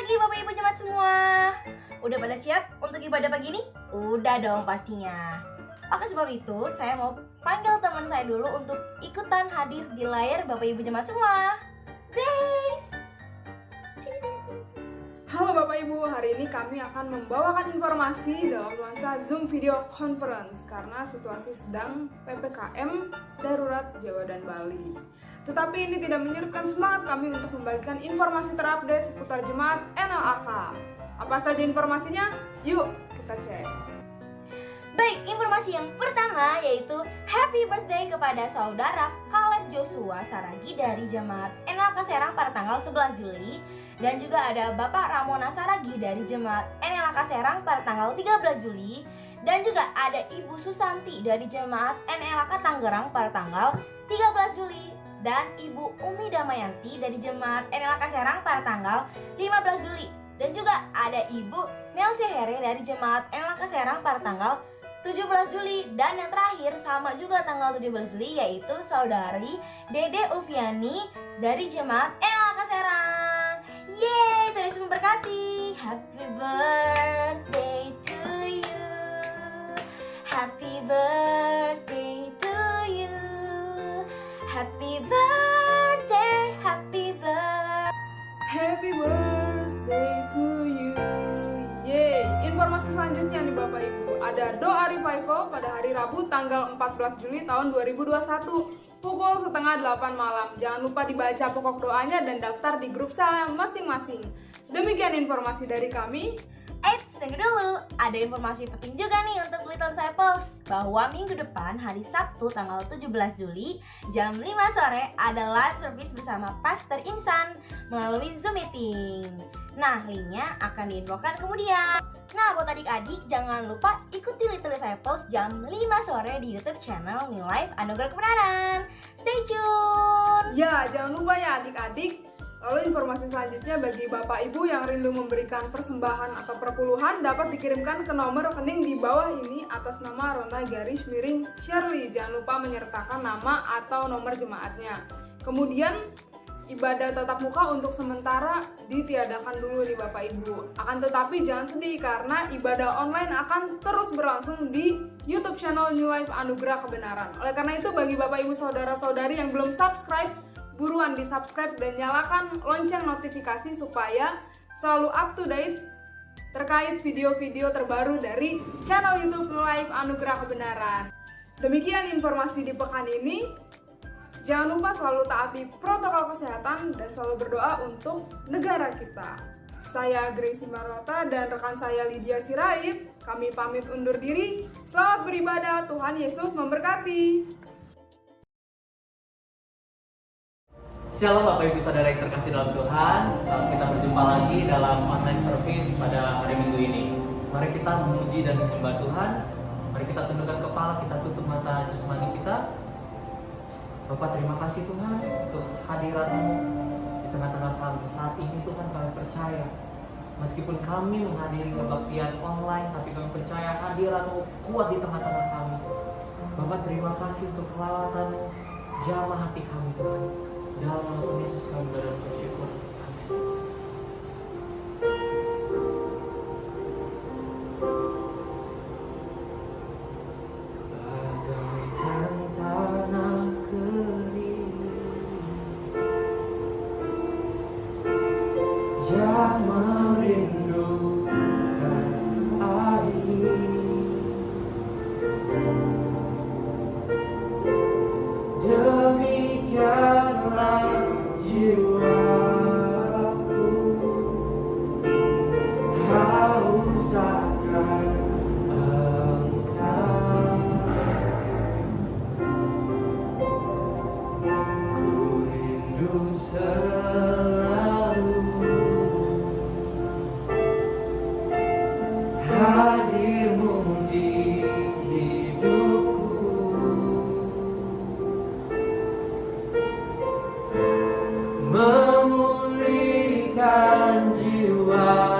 pagi Bapak Ibu Jemaat semua. Udah pada siap untuk ibadah pagi ini? Udah dong pastinya. Oke, sebelum itu saya mau panggil teman saya dulu untuk ikutan hadir di layar Bapak Ibu Jemaat semua. Grace. Sini. Halo Bapak Ibu, hari ini kami akan membawakan informasi dalam nuansa Zoom Video Conference karena situasi sedang PPKM darurat Jawa dan Bali. Tetapi ini tidak menyurutkan semangat kami untuk membagikan informasi terupdate seputar jemaat NLAK. Apa saja informasinya? Yuk kita cek. Baik, informasi yang pertama yaitu happy birthday kepada saudara Caleb Joshua Saragi dari Jemaat NLAK Serang pada tanggal 11 Juli. Dan juga ada Bapak Ramona Saragi dari Jemaat NLAK Serang pada tanggal 13 Juli. Dan juga ada Ibu Susanti dari Jemaat NLAK Tangerang pada tanggal 13 Juli. Dan Ibu Umi Damayanti dari Jemaat NLAK Serang pada tanggal 15 Juli. Dan juga ada Ibu Nelsia Here dari Jemaat NLAK Serang pada tanggal 17 Juli. Dan yang terakhir sama juga tanggal 17 Juli yaitu saudari Dede Ufiani dari Jemaat NLAK Serang. Yeay, Tuhan Yesus memberkati. Happy birthday to you. Happy birthday to you. Happy birthday, happy birthday. Happy birthday to you. Yeay, informasi selanjutnya nih Bapak Ibu. Ada doa revival pada hari Rabu tanggal 14 Juli tahun 2021 pukul setengah 8 malam. Jangan lupa dibaca pokok doanya dan daftar di grup sel masing-masing. Demikian informasi dari kami. Eits, tunggu dulu. Ada informasi penting juga nih untuk Little Disciples bahwa minggu depan hari Sabtu tanggal 17 Juli jam 5 sore ada live service bersama Pastor Insan melalui Zoom meeting. Nah, linknya akan diinfokan kemudian. Nah, buat adik-adik jangan lupa ikuti Little Disciples jam 5 sore di YouTube channel New Life Anugerah Kebenaran. Stay tune. Ya, jangan lupa ya adik-adik. Lalu informasi selanjutnya bagi Bapak Ibu yang rindu memberikan persembahan atau perpuluhan dapat dikirimkan ke nomor rekening di bawah ini atas nama Rona garis miring Shirley. Jangan lupa menyertakan nama atau nomor jemaatnya. Kemudian ibadah tatap muka untuk sementara ditiadakan dulu nih Bapak Ibu. Akan tetapi jangan sedih karena ibadah online akan terus berlangsung di YouTube channel New Life Anugerah Kebenaran. Oleh karena itu bagi Bapak Ibu saudara-saudari yang belum subscribe, buruan di subscribe dan nyalakan lonceng notifikasi supaya selalu up to date terkait video-video terbaru dari channel YouTube New Life Anugerah Kebenaran. Demikian informasi di pekan ini. Jangan lupa selalu taati protokol kesehatan dan selalu berdoa untuk negara kita. Saya Grace Marota dan rekan saya Lydia Sirait. Kami pamit undur diri. Selamat beribadah, Tuhan Yesus memberkati. Shalom Bapak Ibu Saudara yang terkasih dalam Tuhan. Kita berjumpa lagi dalam online service pada hari Minggu ini. Mari kita memuji dan menyembah Tuhan. Mari kita tundukkan kepala, kita tutup mata jasmani kita. Bapak, terima kasih Tuhan untuk hadirat-Mu di tengah-tengah kami. Saat ini Tuhan kami percaya, meskipun kami menghadiri kebaktian online, tapi kami percaya hadirat-Mu kuat di tengah-tengah kami. Bapak, terima kasih untuk perawatan-Mu, jamah hati kami Tuhan. Dalam nama Tuhan Yesus kami berdoa dan bersyukur. Bagaikan tanah kering yang merindukan air, demikianlah jiwaku haus akan Engkau. Ku rindu selalu hadir-Mu di hidupku. Memulihkan jiwaku,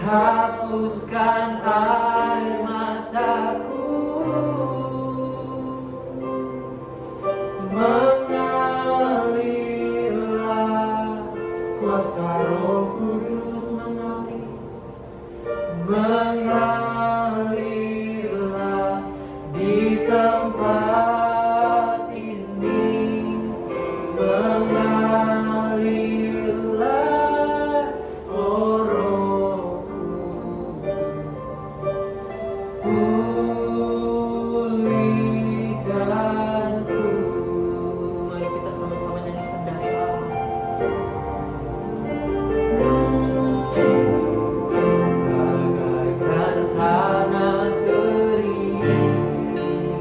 hapuskan air mataku, mengalirlah mengalirlah di tempat ini, mengalirlah, oh Roh pulihkanku. Mari kita sama-sama nyanyikan dari Allah. Bagaikan tanah kering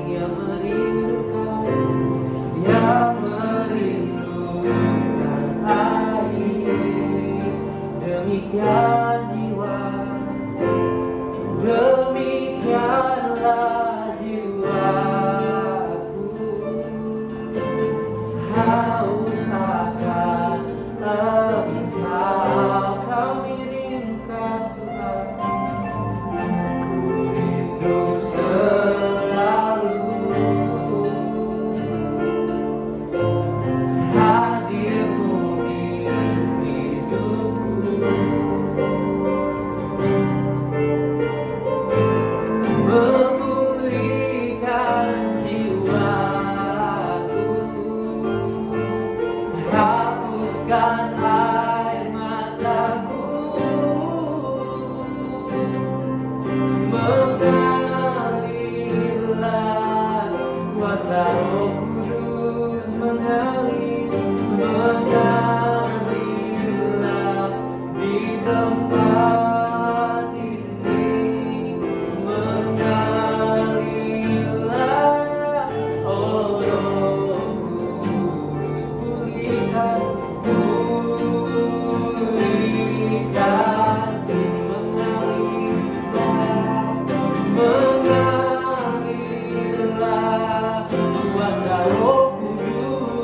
yang merindukan air, demikian jiwa, demikianlah jiwaku, haus akan Engkau. Kami rindukan Tuhan, ku rindu selalu hadirmu di hidupku, memulihkan jiwaku, hapuskan air mataku, mengalirlah kuasa Roh Kudus, mengalirlah di tempat ini, mengalirlah, oh Roh Kudus, pulihkan, mengalirlah kuasa Roh Kudus,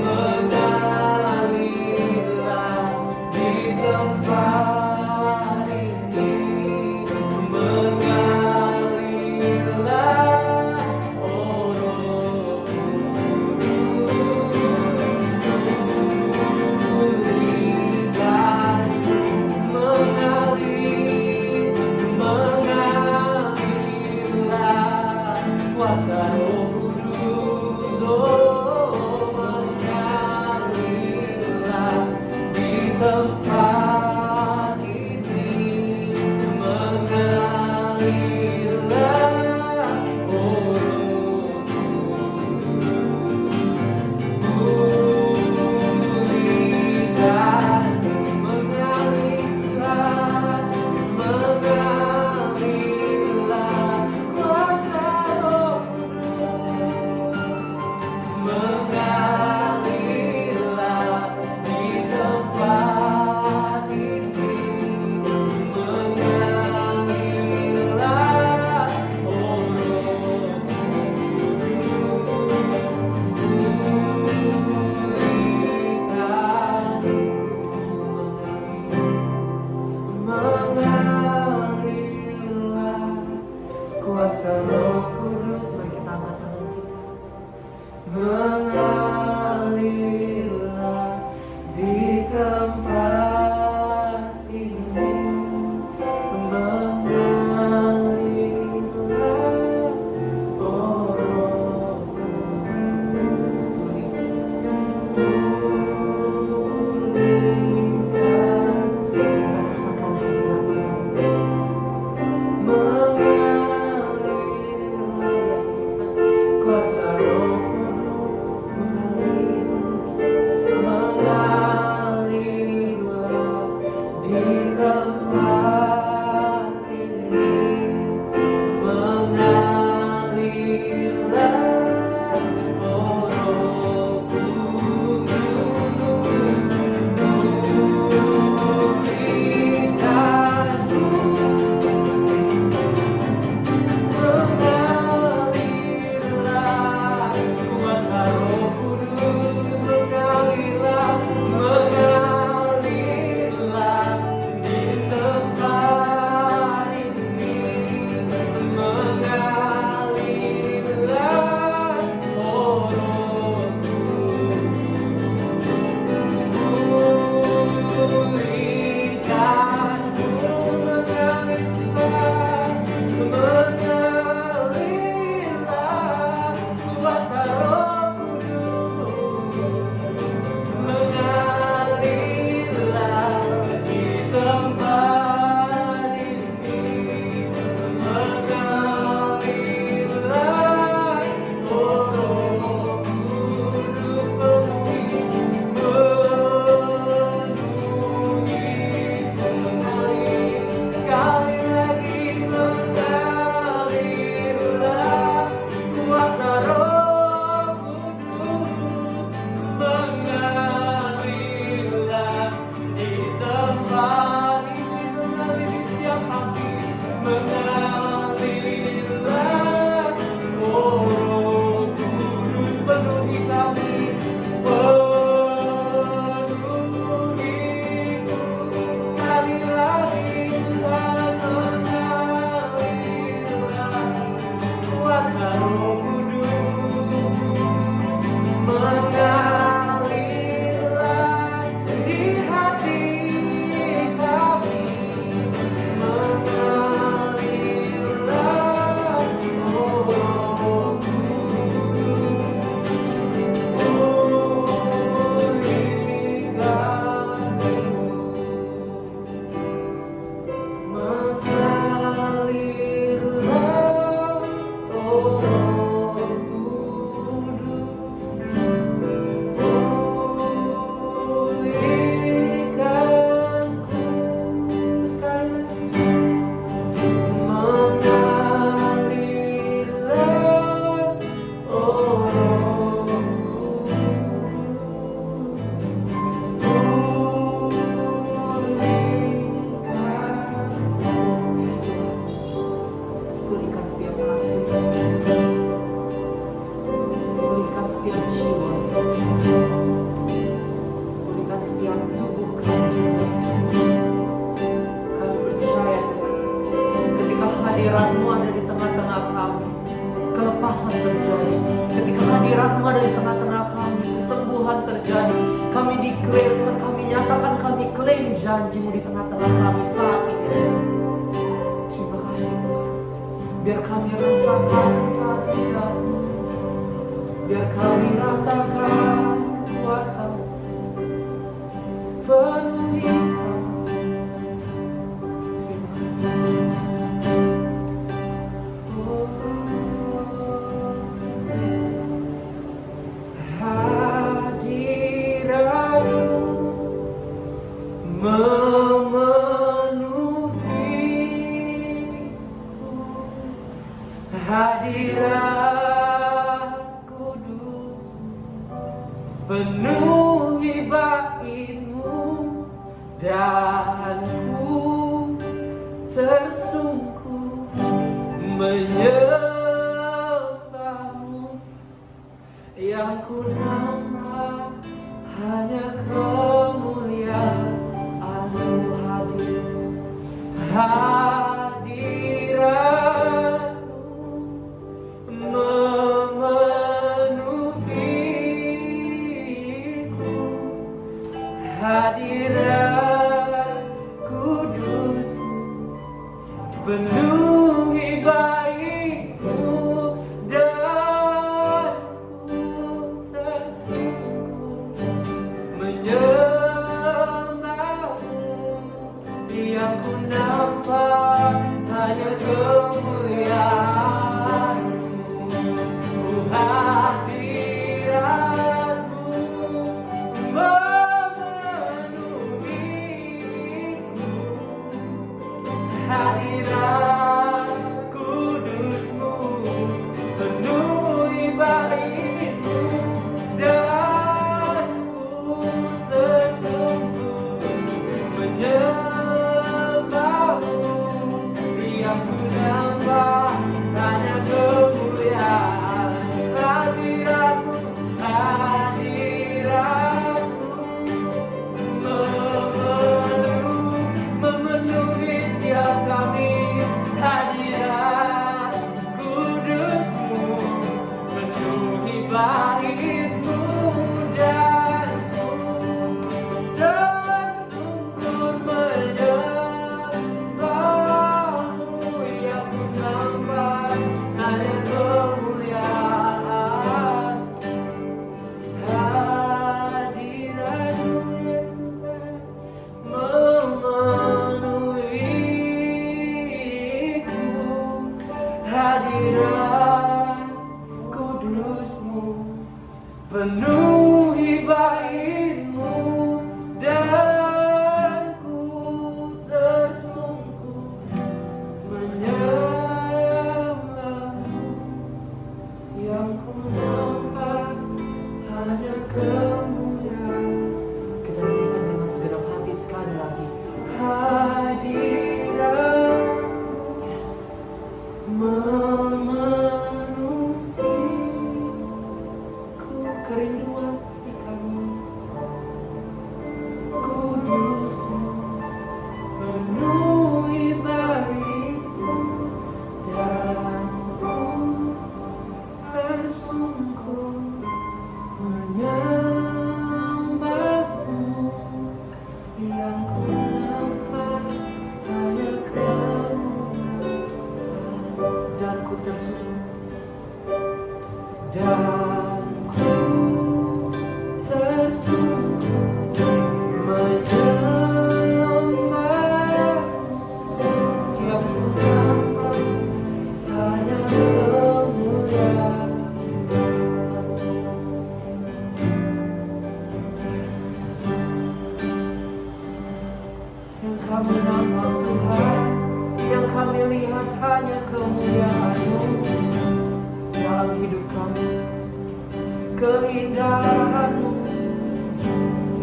mengalirlah di tempat ini, mengalirlah, oh Roh Kudus, pulihkan, mengalirlah kuasa Roh Kudus, oh mengalirlah di tempat ini, mengalirlah, oh Roh Kudus, pulihkan, mengalirlah, mengalirlah kuasa Roh Kudus, mengalirlah di tempat terjadi. Ketika hadirat-Mu ada di tengah-tengah kami, kesembuhan terjadi. Kami declare Tuhan, kami nyatakan, kami klaim janji-Mu di tengah-tengah kami saat ini. Terima kasih Tuhan. Biar kami rasakan hadirat-Mu, biar kami rasakan kuasa-Mu penuhi kami. Terima kasih. Hadirat kudus penuhi bait-Mu, dan ku tersungkur menyembah-Mu. Yang ku nampak hanya kemuliaan-Mu hadir. Hadirat kudus-Mu penuhi bait-Mu, dan ku tersungkur menyembah-Mu. Yang ku nampak hanya kemuliaan-Mu. Hadirat-Mu hadirat kudus-Mu penuhi bait-Mu, dan ku tersungkur menyembah-Mu. Yang ku nampak hanya kemuliaan hadirat-Mu, hadirat-Mu memenuhi setiap kami. Hadirat kudus-Mu penuhi bait-Mu, dan ku tersungkur menyembah-Mu. Yang ku nampak hanya kemuliaan hadirat-Mu, Yesus memenuhiku. Hadirat kudus-Mu penuhi bait-Mu, dan ku tersungkur menyembah-Mu. Yang ku nampak hanya kemuliaan. Kita nyanyikan dengan segenap hati sekali lagi. Hadirat, yes, memenuhiku. Kerinduan di kami. Kudus-Mu penuhi bait-Mu, dan ku tersungkur menyembah-Mu. Yang ku nampak hanya kemuliaan, dan ku tersungkur, dan ku tersungkur menyembah-Mu. Yang ku nampak hanya kemuliaan. Yang kami nampak Tuhan, yang kami lihat hanya kemuliaan-Mu dalam hidup kami. Keindahan-Mu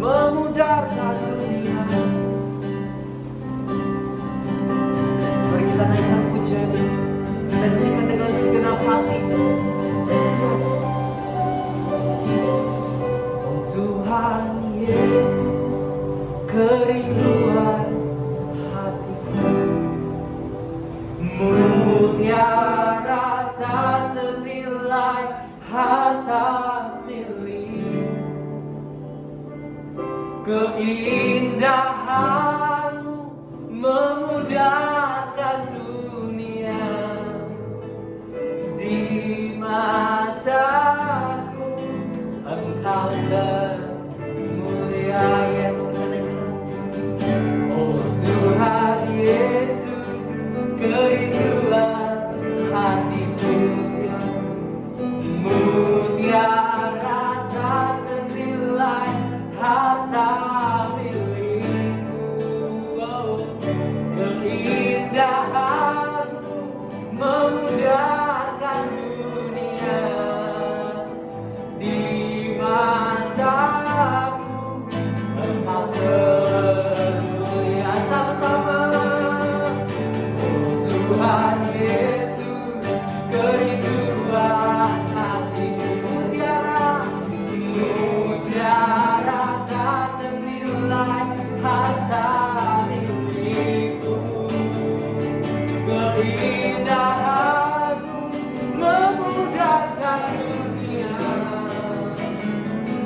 memudarkan dunia. Mari kita naikkan pujian, kita nyanyikan dengan segenap hati. Yes. Oh Tuhan Yesus, kerinduan hatiku, mutiara tak ternilai ternilai harta milik. Keindahanmu memudahkan dunia. Di mataku Engkau termulia. Yes, oh Tuhan Yesus, kerinduan hatiku mutiara tak ternilai harta milikku. Oh, keindahanmu memudahkan dunia. Di mataku Engkau termulia. Sama-sama. Oh Tuhan Yesus, kerinduan hatiku mutiara tak ternilai harta milikku. Keindahanmu memudahkan dunia.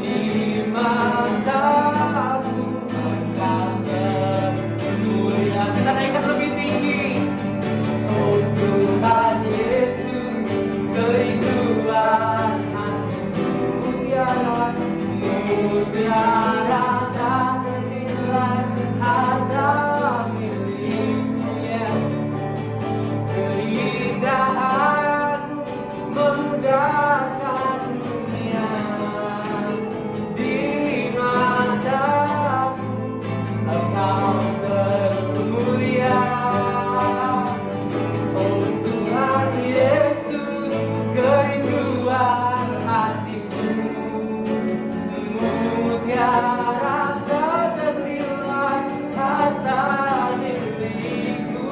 Di mataku Engkau termulia. Kita naikkan lebih tinggi. Oh Tuhan Yesus, kerinduan hatiku mutiara tak ternilai harta milikku. Yes. Keindahanmu memudahkan dunia. Di mataku Engkau termulia. Oh Tuhan Yesus, kerinduan hatiku mutiara tak ternilai harta milikku.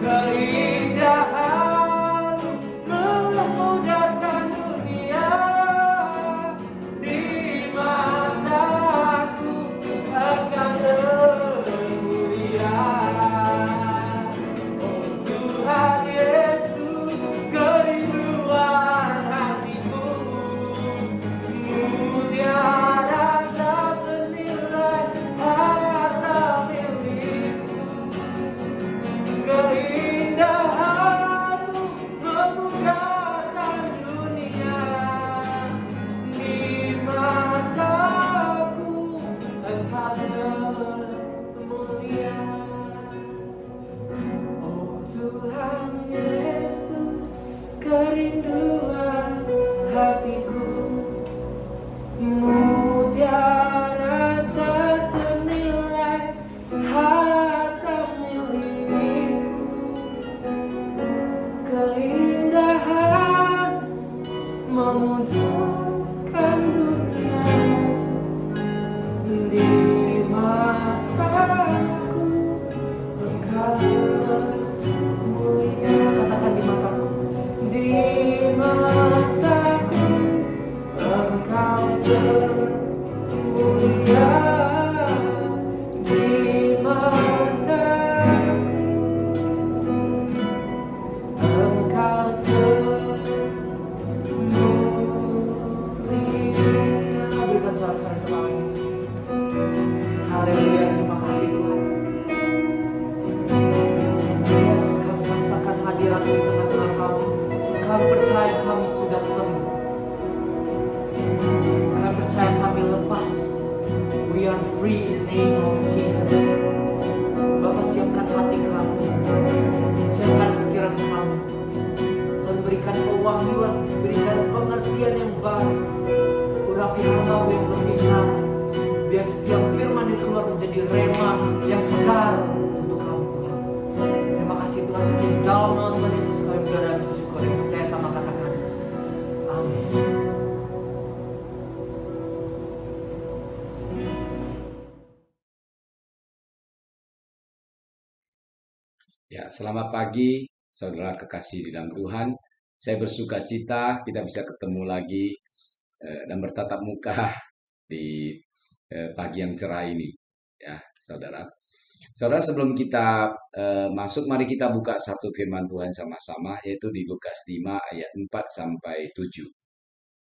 Keindahanmu memudahkan dunia. Di mataku Engkau termulia. Oh Tuhan Yesus, kerinduan hatiku mutiara tak ternilai harta milikku. Keindahanmu memudahkan dunia. Di mataku Engkau termulia. Oh Tuhan Yesus, kerinduan hatiku mutiara tak ternilai harta milikku. Keindahan memudahkan dunia. Di mataku Engkau termulia. Katakan di mataku. Di mataku Engkau termulia. Di mataku Engkau termulia. Berikan sorak-sorai tepuk tangan. Haleluya, terima kasih Tuhan. Yes, kami rasakan hadirat di tengah-tengah kami. Kami percaya kami sudah sembuh. Kami percaya kami lepas. We are free in the name of Jesus. Bapak, siapkan hati kami, siapkan pikiran kami. Tuhan, berikan pewahyuan, berikan pengertian yang baru. Urapi hamba yang berbicara, biar setiap firman yang keluar menjadi rema yang segar untuk kami Tuhan. Terima kasih Tuhan, di dalam nama Tuhan Yesus kami berdoa dan bersyukur dan percaya sama katakan amin. Ya, selamat pagi saudara kekasih di dalam Tuhan. Saya bersuka cita kita bisa ketemu lagi dan bertatap muka di pagi yang cerah ini, ya saudara. Saudara, sebelum kita masuk, mari kita buka satu firman Tuhan sama-sama, yaitu di Lukas 5 ayat 4 sampai 7.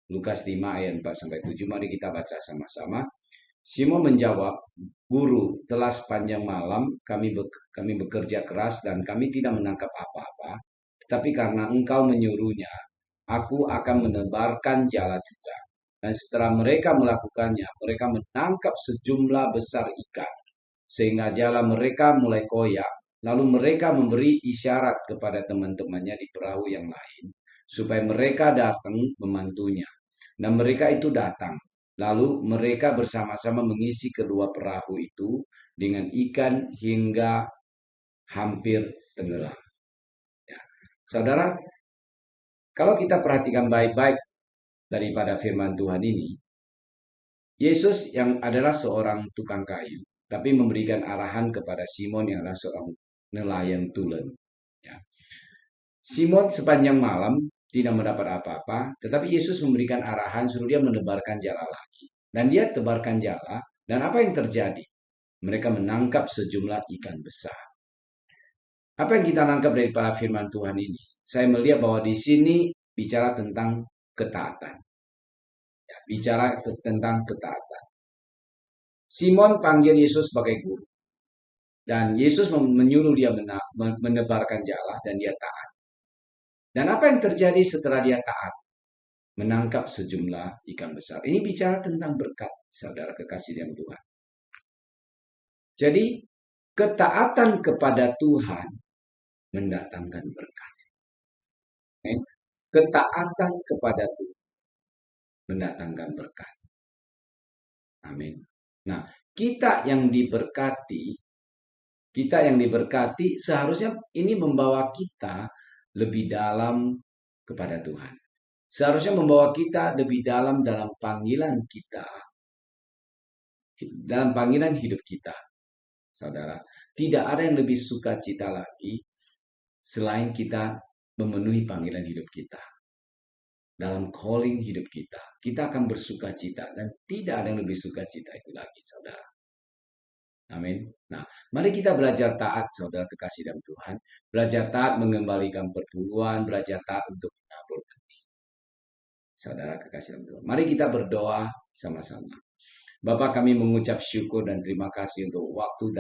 Lukas 5 ayat 4 sampai 7, mari kita baca sama-sama. Simon menjawab, "Guru, telah sepanjang malam kami bekerja keras dan kami tidak menangkap apa-apa. Tetapi karena engkau menyuruhnya, aku akan menebarkan jala juga." Dan setelah mereka melakukannya, mereka menangkap sejumlah besar ikan, sehingga jala mereka mulai koyak. Lalu mereka memberi isyarat kepada teman-temannya di perahu yang lain, supaya mereka datang membantunya. Dan mereka itu datang. Lalu mereka bersama-sama mengisi kedua perahu itu dengan ikan hingga hampir tenggelam. Ya. Saudara, kalau kita perhatikan baik-baik daripada firman Tuhan ini, Yesus yang adalah seorang tukang kayu, tapi memberikan arahan kepada Simon yang adalah seorang nelayan tulen. Ya. Simon sepanjang malam tidak mendapat apa-apa, tetapi Yesus memberikan arahan suruh dia menebarkan jala lagi. Dan dia tebarkan jala, dan apa yang terjadi? Mereka menangkap sejumlah ikan besar. Apa yang kita tangkap dari para firman Tuhan ini? Saya melihat bahwa di sini bicara tentang ketaatan. Ya, bicara tentang ketaatan. Simon panggil Yesus sebagai guru. Dan Yesus menyuruh dia menebarkan jala dan dia taat. Dan apa yang terjadi setelah dia taat? Menangkap sejumlah ikan besar. Ini bicara tentang berkat, saudara kekasih dalam Tuhan. Jadi, ketaatan kepada Tuhan mendatangkan berkat. Ketaatan kepada Tuhan mendatangkan berkat. Amin. Nah, kita yang diberkati seharusnya ini membawa kita lebih dalam kepada Tuhan. Seharusnya membawa kita lebih dalam panggilan kita, dalam panggilan hidup kita. Saudara, tidak ada yang lebih sukacita lagi selain kita memenuhi panggilan hidup kita. Dalam calling hidup kita, kita akan bersukacita dan tidak ada yang lebih sukacita itu lagi, saudara. Amin. Nah, mari kita belajar taat, saudara kekasih dalam Tuhan. Belajar taat mengembalikan perpuluhan, belajar taat untuk menabur benih. Saudara kekasih dalam Tuhan. Mari kita berdoa sama-sama. Bapak, kami mengucap syukur dan terima kasih untuk waktu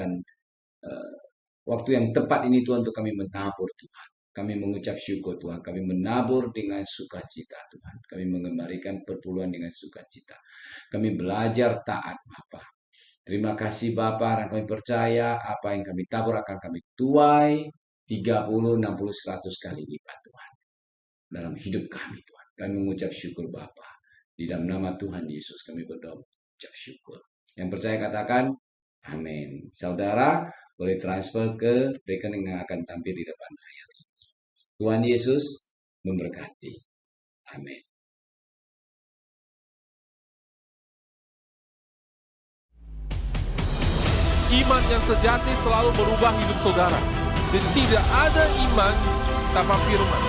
yang tepat ini Tuhan, untuk kami menabur Tuhan. Kami mengucap syukur Tuhan, kami menabur dengan sukacita Tuhan. Kami mengembalikan perpuluhan dengan sukacita. Kami belajar taat Bapa. Terima kasih Bapa, dan kami percaya apa yang kami tabur akan kami tuai 30, 60, 100 kali lipat Tuhan. Dalam hidup kami Tuhan. Kami mengucap syukur Bapa. Di dalam nama Tuhan Yesus kami berdoa mengucap syukur. Yang percaya katakan amin. Saudara boleh transfer ke rekening yang akan tampil di depan layar. Tuhan Yesus memberkati. Amin. Iman yang sejati selalu merubah hidup saudara. Dan tidak ada iman tanpa firman.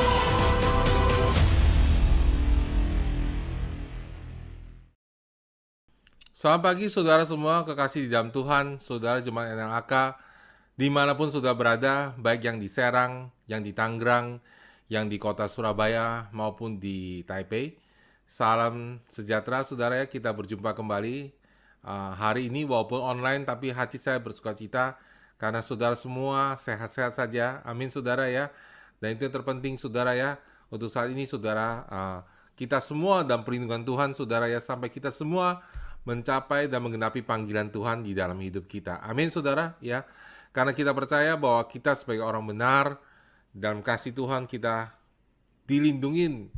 Selamat pagi saudara semua, kekasih di dalam Tuhan, saudara jemaat NLAK, dimanapun saudara berada, baik yang di Serang, yang di Tangerang, yang di kota Surabaya, maupun di Taipei. Salam sejahtera saudara ya, kita berjumpa kembali hari ini walaupun online, tapi hati saya bersukacita karena saudara semua sehat-sehat saja. Amin saudara ya. Dan itu yang terpenting saudara ya, untuk saat ini saudara, kita semua dalam perlindungan Tuhan saudara ya, sampai kita semua mencapai dan menggenapi panggilan Tuhan di dalam hidup kita. Amin saudara ya. Karena kita percaya bahwa kita sebagai orang benar dalam kasih Tuhan, kita dilindungi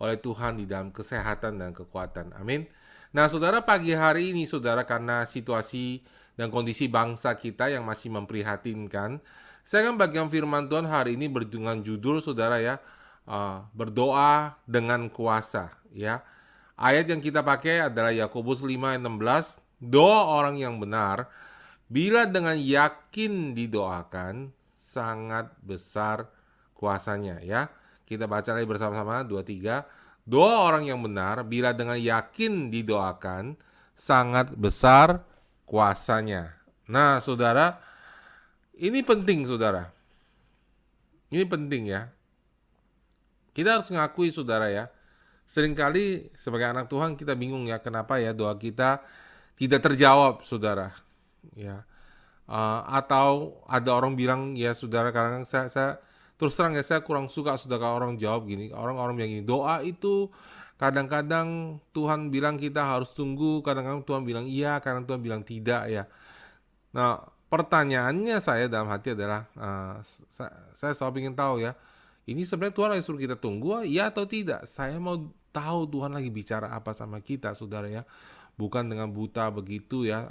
oleh Tuhan di dalam kesehatan dan kekuatan. Amin. Nah saudara, pagi hari ini saudara, karena situasi dan kondisi bangsa kita yang masih memprihatinkan, saya akan bagikan firman Tuhan hari ini dengan judul saudara ya, berdoa dengan kuasa ya. Ayat yang kita pakai adalah Yakobus 5 ayat 16. Doa orang yang benar, bila dengan yakin didoakan, sangat besar kuasanya ya. Kita baca lagi bersama-sama, 2, 3. Doa orang yang benar, bila dengan yakin didoakan, sangat besar kuasanya. Nah saudara, Ini penting, saudara. Ini penting ya. Kita harus ngakui, saudara ya. Seringkali sebagai anak Tuhan kita bingung ya, kenapa ya doa kita tidak terjawab, saudara. Ya. Atau ada orang bilang, ya saudara, kadang-kadang saya terus terang ya, saya kurang suka saudara orang jawab gini. Orang-orang bilang gini, doa itu kadang-kadang Tuhan bilang kita harus tunggu, kadang-kadang Tuhan bilang iya, kadang Tuhan bilang tidak ya. Nah, pertanyaannya saya dalam hati adalah, saya selalu ingin tahu ya, ini sebenarnya Tuhan lagi suruh kita tunggu, ya atau tidak? Saya mau tahu Tuhan lagi bicara apa sama kita, saudara ya. Bukan dengan buta begitu ya,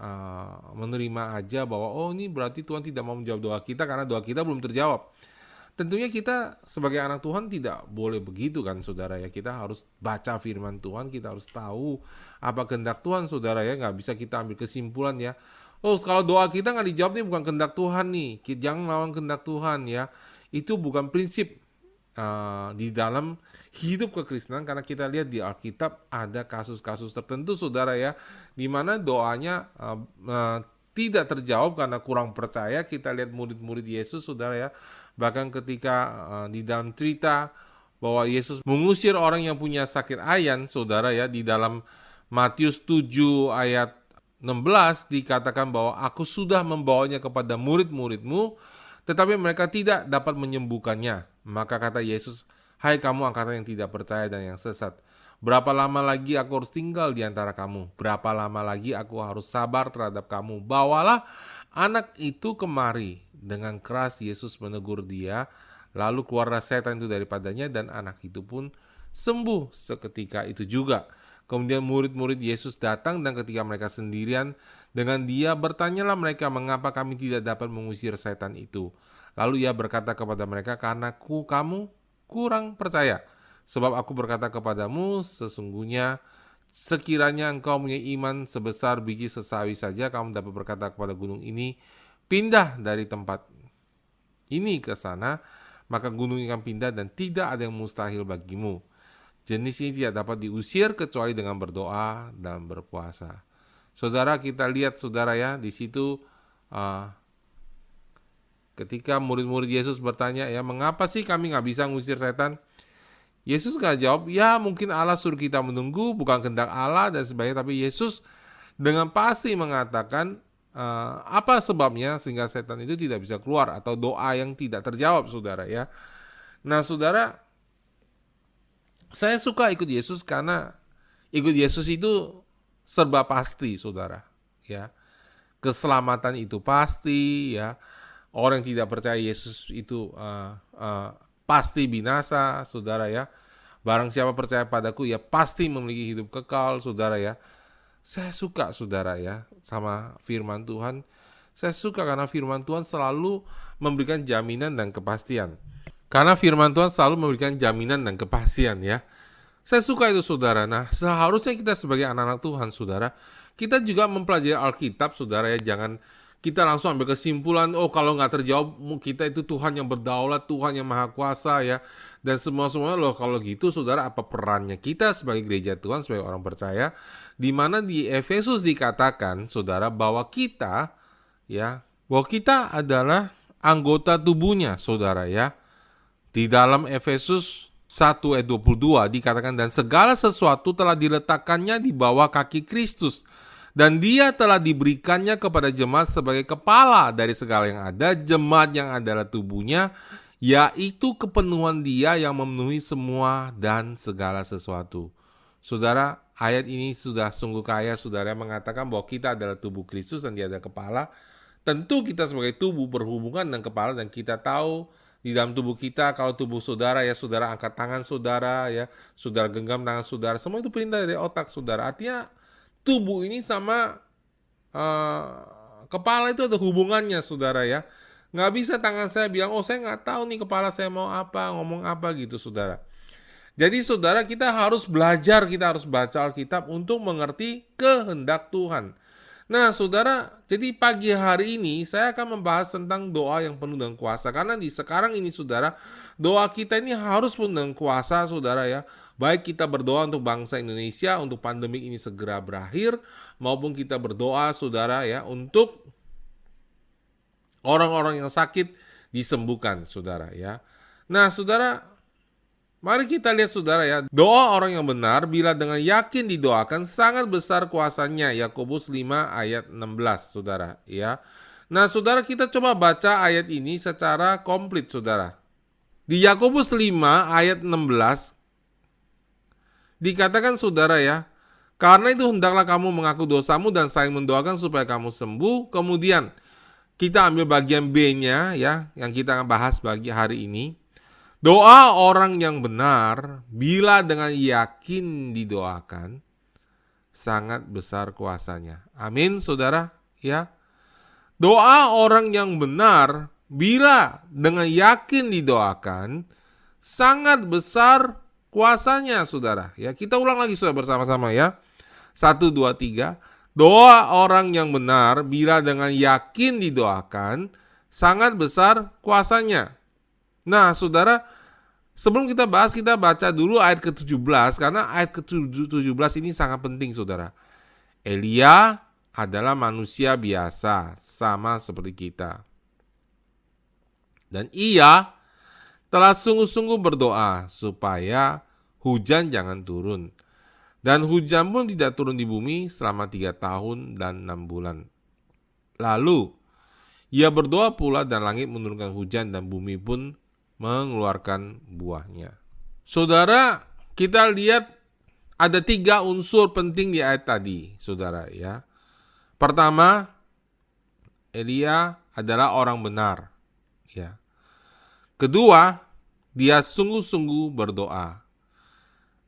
menerima aja bahwa oh ini berarti Tuhan tidak mau menjawab doa kita karena doa kita belum terjawab. Tentunya kita sebagai anak Tuhan tidak boleh begitu kan, saudara ya. Kita harus baca firman Tuhan, kita harus tahu apa kehendak Tuhan, saudara ya. Nggak bisa kita ambil kesimpulan ya, oh kalau doa kita nggak dijawab nih bukan kehendak Tuhan nih, jangan lawan kehendak Tuhan ya. Itu bukan prinsip di dalam hidup kekristenan, karena kita lihat di Alkitab ada kasus-kasus tertentu, saudara ya, di mana doanya tidak terjawab karena kurang percaya. Kita lihat murid-murid Yesus, saudara ya, bahkan ketika di dalam cerita bahwa Yesus mengusir orang yang punya sakit ayan, saudara ya, di dalam Matius 7 ayat 16 dikatakan bahwa aku sudah membawanya kepada murid-muridmu, tetapi mereka tidak dapat menyembuhkannya. Maka kata Yesus, hai kamu angkatan yang tidak percaya dan yang sesat, berapa lama lagi aku harus tinggal di antara kamu? Berapa lama lagi aku harus sabar terhadap kamu? Bawalah anak itu kemari. Dengan keras Yesus menegur dia, lalu keluarlah setan itu daripadanya dan anak itu pun sembuh seketika itu juga. Kemudian murid-murid Yesus datang, dan ketika mereka sendirian dengan dia, bertanyalah mereka, mengapa kami tidak dapat mengusir setan itu? Lalu ia berkata kepada mereka, karena kamu kurang percaya. Sebab aku berkata kepadamu, sesungguhnya sekiranya engkau punya iman sebesar biji sesawi saja, kamu dapat berkata kepada gunung ini, pindah dari tempat ini ke sana, maka gunung akan pindah dan tidak ada yang mustahil bagimu. Jenis ini tidak dapat diusir kecuali dengan berdoa dan berpuasa. Saudara, kita lihat saudara ya, di situ ketika murid-murid Yesus bertanya ya, mengapa sih kami nggak bisa ngusir setan? Yesus nggak jawab, ya mungkin Allah suruh kita menunggu, bukan kehendak Allah dan sebagainya. Tapi Yesus dengan pasti mengatakan apa sebabnya sehingga setan itu tidak bisa keluar, atau doa yang tidak terjawab, saudara ya. Nah saudara, saya suka ikut Yesus karena ikut Yesus itu serba pasti, saudara ya. Keselamatan itu pasti ya. Orang yang tidak percaya Yesus itu pasti binasa, saudara ya. Barang siapa percaya padaku, ya pasti memiliki hidup kekal, saudara ya. Saya suka, saudara ya, sama firman Tuhan. Saya suka karena firman Tuhan selalu memberikan jaminan dan kepastian. Karena firman Tuhan selalu memberikan jaminan dan kepastian ya. Saya suka itu, saudara. Nah, seharusnya kita sebagai anak-anak Tuhan, saudara, kita juga mempelajari Alkitab, saudara ya. Jangan kita langsung ambil kesimpulan, oh kalau nggak terjawab, kita itu Tuhan yang berdaulat, Tuhan yang maha kuasa ya. Dan semua-semuanya loh, kalau gitu saudara, apa perannya kita sebagai gereja Tuhan, sebagai orang percaya? Di mana di Efesus dikatakan, saudara, bahwa kita adalah anggota tubuhnya, saudara ya. Di dalam Efesus 1 ayat 22 dikatakan, dan segala sesuatu telah diletakkannya di bawah kaki Kristus, dan dia telah diberikannya kepada jemaat sebagai kepala dari segala yang ada. Jemaat yang adalah tubuhnya, yaitu kepenuhan dia yang memenuhi semua dan segala sesuatu. Saudara, ayat ini sudah sungguh kaya, saudara, mengatakan bahwa kita adalah tubuh Kristus dan dia adalah kepala. Tentu kita sebagai tubuh berhubungan dengan kepala, dan kita tahu di dalam tubuh kita, kalau tubuh saudara ya, saudara angkat tangan saudara ya, saudara genggam tangan saudara, semua itu perintah dari otak saudara. Artinya tubuh ini sama kepala itu ada hubungannya, saudara ya. Nggak bisa tangan saya bilang, oh saya nggak tahu nih kepala saya mau apa, ngomong apa gitu, saudara. Jadi saudara, kita harus belajar, kita harus baca Alkitab untuk mengerti kehendak Tuhan. Nah saudara, jadi pagi hari ini saya akan membahas tentang doa yang penuh dengan kuasa. Karena di sekarang ini saudara, doa kita ini harus penuh dengan kuasa, saudara ya. Baik kita berdoa untuk bangsa Indonesia, untuk pandemi ini segera berakhir, maupun kita berdoa, saudara ya, untuk Orang-orang yang sakit disembuhkan, saudara ya. Nah, saudara, mari kita lihat saudara ya. Doa orang yang benar bila dengan yakin didoakan sangat besar kuasanya. Yakobus 5 ayat 16, saudara ya. Nah, saudara, kita coba baca ayat ini secara komplit, saudara. Di Yakobus 5 ayat 16 dikatakan, saudara ya, karena itu hendaklah kamu mengaku dosamu dan saling mendoakan supaya kamu sembuh. Kemudian kita ambil bagian B-nya ya, yang kita akan bahas bagi hari ini. Doa orang yang benar bila dengan yakin didoakan sangat besar kuasanya. Amin, saudara ya. Doa orang yang benar bila dengan yakin didoakan sangat besar kuasanya, saudara ya. Kita ulang lagi saudara bersama-sama ya. 1, 2, 3. Doa orang yang benar bila dengan yakin didoakan sangat besar kuasanya. Nah, saudara, sebelum kita bahas, kita baca dulu ayat ke-17 karena ayat ke-17 ini sangat penting, saudara. Elia adalah manusia biasa, sama seperti kita. Dan ia telah sungguh-sungguh berdoa supaya hujan jangan turun. Dan hujan pun tidak turun di bumi selama 3 tahun dan 6 bulan. Lalu ia berdoa pula dan langit menurunkan hujan dan bumi pun mengeluarkan buahnya. Saudara, kita lihat ada 3 unsur penting di ayat tadi, saudara ya. Pertama, Elia adalah orang benar. Ya. Kedua, dia sungguh-sungguh berdoa.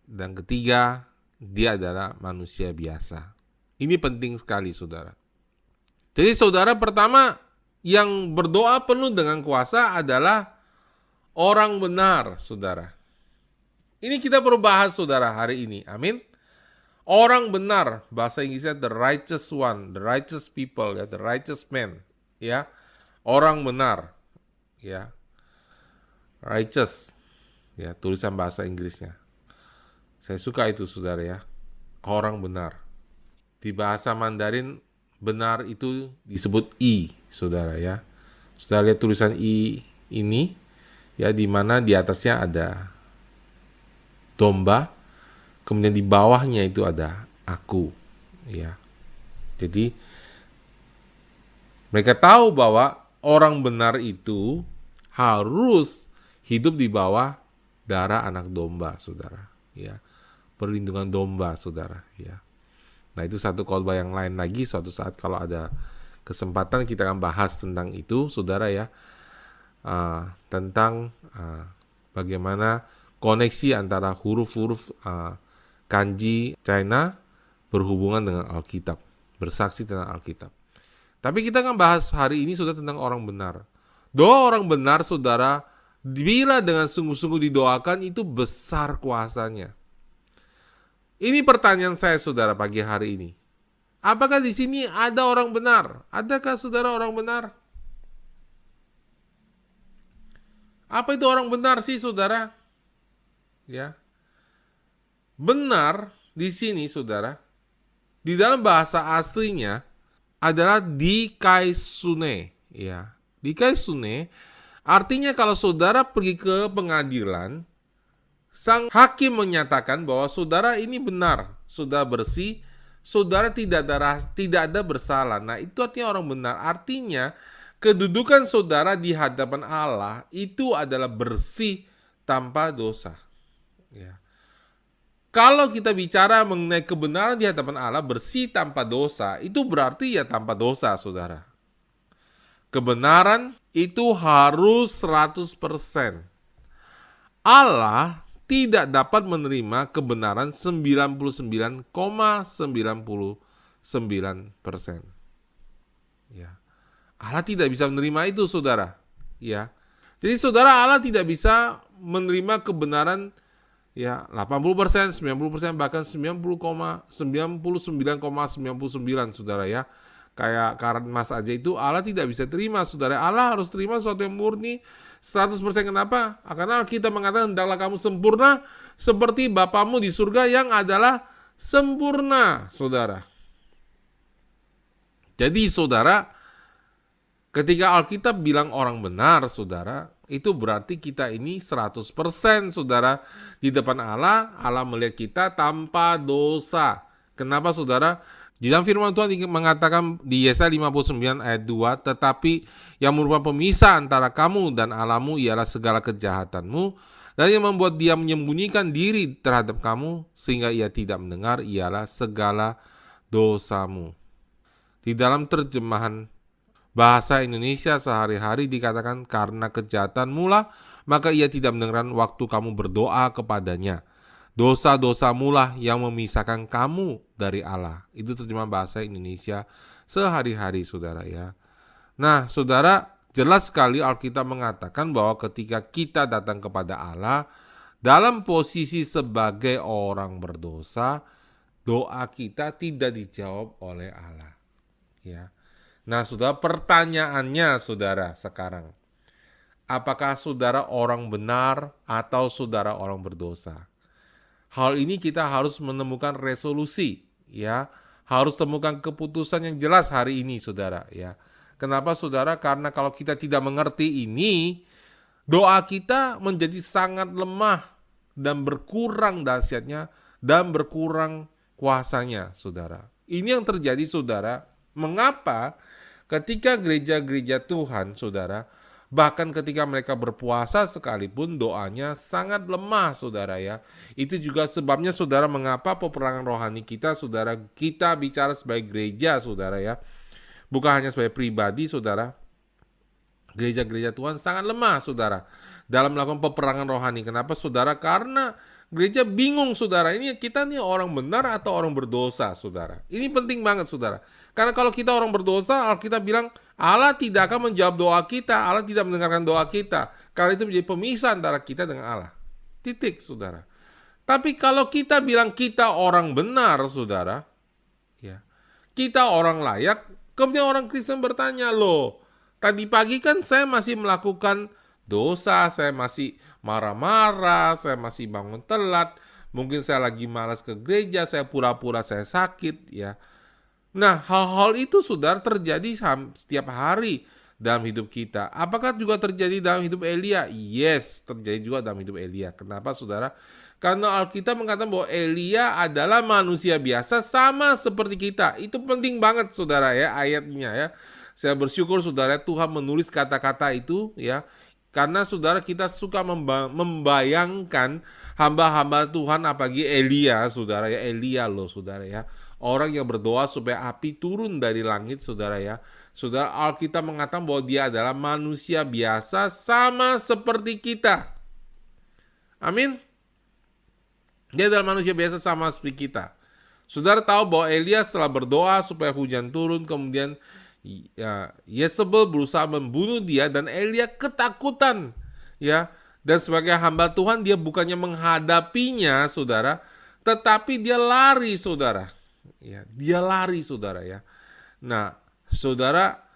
Dan ketiga, dia adalah manusia biasa. Ini penting sekali, saudara. Jadi saudara, pertama yang berdoa penuh dengan kuasa adalah orang benar, saudara. Ini kita perlu bahas, saudara, hari ini. Amin. Orang benar, bahasa Inggrisnya the righteous one, the righteous people, ya, the righteous man, ya. Orang benar, ya. Righteous, ya, tulisan bahasa Inggrisnya. Saya suka itu, saudara ya. Orang benar. Di bahasa Mandarin, benar itu disebut I, saudara ya. Saudara lihat tulisan I ini, ya, di mana di atasnya ada domba, kemudian di bawahnya itu ada aku, ya. Jadi mereka tahu bahwa orang benar itu harus hidup di bawah darah anak domba, saudara, ya. Perlindungan domba, saudara, ya. Nah, itu satu khotbah yang lain lagi. Suatu saat kalau ada kesempatan kita akan bahas tentang itu, saudara ya. Tentang bagaimana koneksi antara huruf-huruf kanji China berhubungan dengan Alkitab, bersaksi tentang Alkitab. Tapi kita akan bahas hari ini sudah tentang orang benar. Doa orang benar, saudara, bila dengan sungguh-sungguh didoakan itu besar kuasanya. Ini pertanyaan saya, saudara, pagi hari ini. Apakah di sini ada orang benar? Adakah saudara orang benar? Apa itu orang benar sih, saudara? Ya. Benar di sini, saudara, di dalam bahasa aslinya adalah dikaisune, ya. Dikaisune artinya kalau saudara pergi ke pengadilan, sang hakim menyatakan bahwa saudara ini benar, saudara bersih, saudara tidak ada bersalah. Nah, itu artinya orang benar. Artinya kedudukan saudara di hadapan Allah itu adalah bersih tanpa dosa. Ya. Kalau kita bicara mengenai kebenaran di hadapan Allah, bersih tanpa dosa, itu berarti ya tanpa dosa, saudara. Kebenaran itu harus 100%. Allah tidak dapat menerima kebenaran 99,99%. Ya. Allah tidak bisa menerima itu, saudara. Ya. Jadi saudara, Allah tidak bisa menerima kebenaran ya 80%, 90%, bahkan 99,99, saudara ya. Kayak karat emas aja itu Allah tidak bisa terima, saudara. Allah harus terima sesuatu yang murni 100%. Kenapa? Karena kita mengatakan hendaklah kamu sempurna seperti Bapamu di surga yang adalah sempurna, saudara. Jadi saudara, Ketika Alkitab bilang orang benar, saudara, itu berarti kita ini 100%, saudara. Di depan Allah, Allah melihat kita tanpa dosa. Kenapa, saudara? Di dalam firman Tuhan mengatakan di Yesaya 59 ayat 2, tetapi yang merupakan pemisah antara kamu dan Allahmu ialah segala kejahatanmu, dan yang membuat dia menyembunyikan diri terhadap kamu sehingga ia tidak mendengar ialah segala dosamu. Di dalam terjemahan bahasa Indonesia sehari-hari dikatakan karena kejahatanmu lah maka ia tidak mendengarkan waktu kamu berdoa kepadanya. Dosa-dosamu lah yang memisahkan kamu dari Allah. Itu terjemahan bahasa Indonesia sehari-hari, saudara ya. Nah, saudara, jelas sekali Alkitab mengatakan bahwa ketika kita datang kepada Allah dalam posisi sebagai orang berdosa, doa kita tidak dijawab oleh Allah. Ya. Nah, saudara, pertanyaannya, saudara, sekarang, apakah saudara orang benar atau saudara orang berdosa? Hal ini kita harus menemukan resolusi, ya. Harus temukan keputusan yang jelas hari ini, saudara, ya. Kenapa, saudara? Karena kalau kita tidak mengerti ini, doa kita menjadi sangat lemah dan berkurang dahsyatnya dan berkurang kuasanya, saudara. Ini yang terjadi, saudara. Mengapa ketika gereja-gereja Tuhan, saudara, bahkan ketika mereka berpuasa sekalipun doanya sangat lemah, saudara ya. Itu juga sebabnya, saudara, mengapa peperangan rohani kita, saudara, kita bicara sebagai gereja, saudara ya. Bukan hanya sebagai pribadi, saudara. Gereja-gereja Tuhan sangat lemah, saudara, dalam melakukan peperangan rohani. Kenapa, saudara? Karena gereja bingung, saudara. Ini kita nih orang benar atau orang berdosa, saudara. Ini penting banget, saudara. Karena kalau kita orang berdosa, Alkitab bilang Allah tidak akan menjawab doa kita, Allah tidak mendengarkan doa kita. Karena itu menjadi pemisah antara kita dengan Allah. Titik, saudara. Tapi kalau kita bilang kita orang benar, saudara, ya, kita orang layak, kemudian orang Kristen bertanya, loh, tadi pagi kan saya masih melakukan dosa, saya masih marah-marah, saya masih bangun telat, mungkin saya lagi malas ke gereja, saya pura-pura saya sakit, ya. Nah, hal-hal itu, saudara, terjadi setiap hari dalam hidup kita. Apakah juga terjadi dalam hidup Elia? Yes, terjadi juga dalam hidup Elia. Kenapa, saudara? Karena Alkitab mengatakan bahwa Elia adalah manusia biasa sama seperti kita. Itu penting banget, saudara ya, ayatnya ya. Saya bersyukur, saudara, Tuhan menulis kata-kata itu ya. Karena, saudara, kita suka membayangkan hamba-hamba Tuhan, apalagi Elia, saudara ya. Elia loh, saudara ya. Orang yang berdoa supaya api turun dari langit, saudara ya. Saudara, Alkitab mengatakan bahwa dia adalah manusia biasa sama seperti kita. Amin. Dia adalah manusia biasa sama seperti kita. Saudara tahu bahwa Elia setelah berdoa supaya hujan turun, kemudian Yezebel berusaha membunuh dia dan Elia ketakutan, ya. Dan sebagai hamba Tuhan dia bukannya menghadapinya, saudara, tetapi dia lari, saudara. Ya, dia lari, saudara ya. Nah, saudara,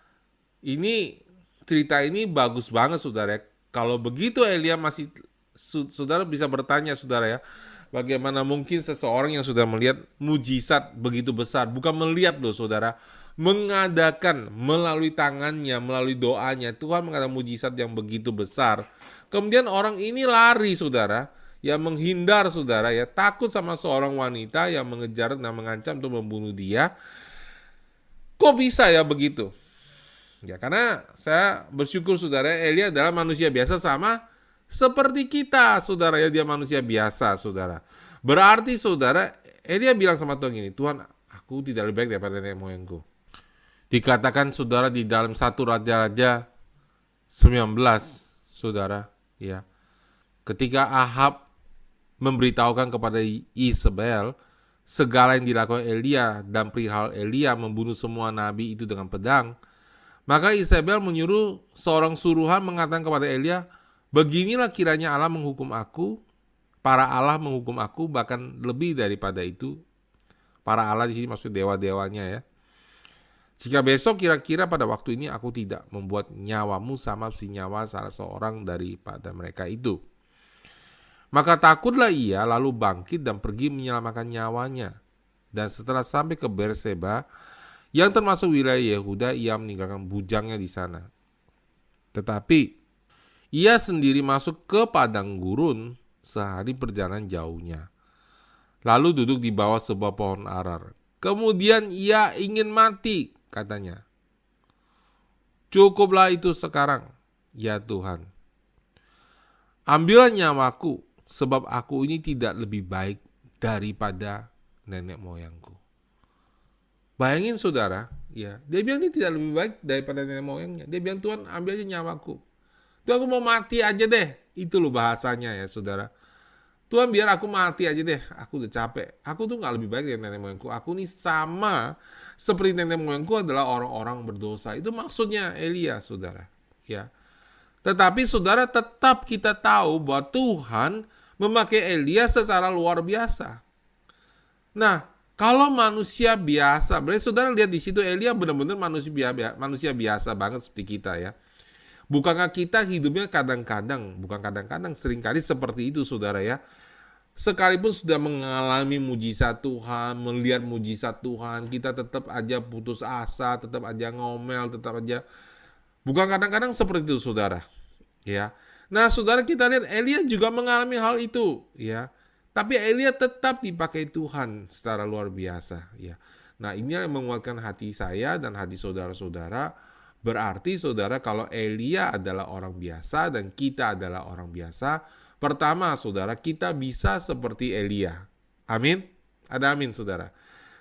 ini cerita ini bagus banget, saudara. Kalau begitu Elia masih, saudara bisa bertanya, saudara ya, bagaimana mungkin seseorang yang sudah melihat mujizat begitu besar, bukan melihat loh, saudara, mengadakan melalui tangannya, melalui doanya, Tuhan mengadakan mujizat yang begitu besar. Kemudian orang ini lari, saudara, yang menghindar, saudara ya, takut sama seorang wanita yang mengejar dan mengancam untuk membunuh dia. Kok bisa ya begitu? Ya karena saya bersyukur, saudara, Elia adalah manusia biasa sama seperti kita, saudara ya, dia manusia biasa, saudara. Berarti, saudara, Elia bilang sama Tuhan gini, Tuhan, aku tidak lebih baik daripada nenek moyangku. Dikatakan, saudara, di dalam 1 Raja-Raja 19, saudara, ya, ketika Ahab memberitahukan kepada Isabel segala yang dilakukan Elia dan perihal Elia membunuh semua nabi itu dengan pedang, maka Isabel menyuruh seorang suruhan mengatakan kepada Elia, beginilah kiranya Allah menghukum aku, para Allah menghukum aku, bahkan lebih daripada itu. Para Allah di sini maksud dewa-dewanya ya. Jika besok kira-kira pada waktu ini aku tidak membuat nyawamu sama seperti nyawa salah seorang daripada mereka itu. Maka takutlah ia, lalu bangkit dan pergi menyelamatkan nyawanya. Dan setelah sampai ke Berseba, yang termasuk wilayah Yehuda, ia meninggalkan bujangnya di sana. Tetapi ia sendiri masuk ke padang gurun sehari perjalanan jauhnya. Lalu duduk di bawah sebuah pohon arar. Kemudian ia ingin mati, katanya. Cukuplah itu sekarang, ya Tuhan. Ambillah nyawaku, sebab aku ini tidak lebih baik daripada nenek moyangku. Bayangin saudara, ya, dia bilang ini tidak lebih baik daripada nenek moyangnya. Dia bilang, Tuhan, ambil aja nyawaku. Tuhan, aku mau mati aja deh. Itu loh bahasanya ya saudara. Tuhan, biar aku mati aja deh. Aku udah capek. Aku tuh gak lebih baik dari nenek moyangku. Aku nih sama seperti nenek moyangku adalah orang-orang berdosa. Itu maksudnya Elia, saudara. Ya. Tetapi saudara, tetap kita tahu bahwa Tuhan memakai Elia secara luar biasa. Nah, kalau manusia biasa, berarti saudara lihat di situ Elia benar-benar manusia biasa banget seperti kita ya. Bukankah kita hidupnya kadang-kadang seringkali seperti itu saudara ya. Sekalipun sudah mengalami mujizat Tuhan, melihat mujizat Tuhan, kita tetap aja putus asa, tetap aja ngomel, tetap aja. Bukan kadang-kadang seperti itu saudara. Ya. Nah saudara, kita lihat Elia juga mengalami hal itu ya. Tapi Elia tetap dipakai Tuhan secara luar biasa ya. Nah ini yang menguatkan hati saya dan hati saudara-saudara. Berarti saudara, kalau Elia adalah orang biasa dan kita adalah orang biasa, pertama saudara, kita bisa seperti Elia. Amin? Ada amin saudara.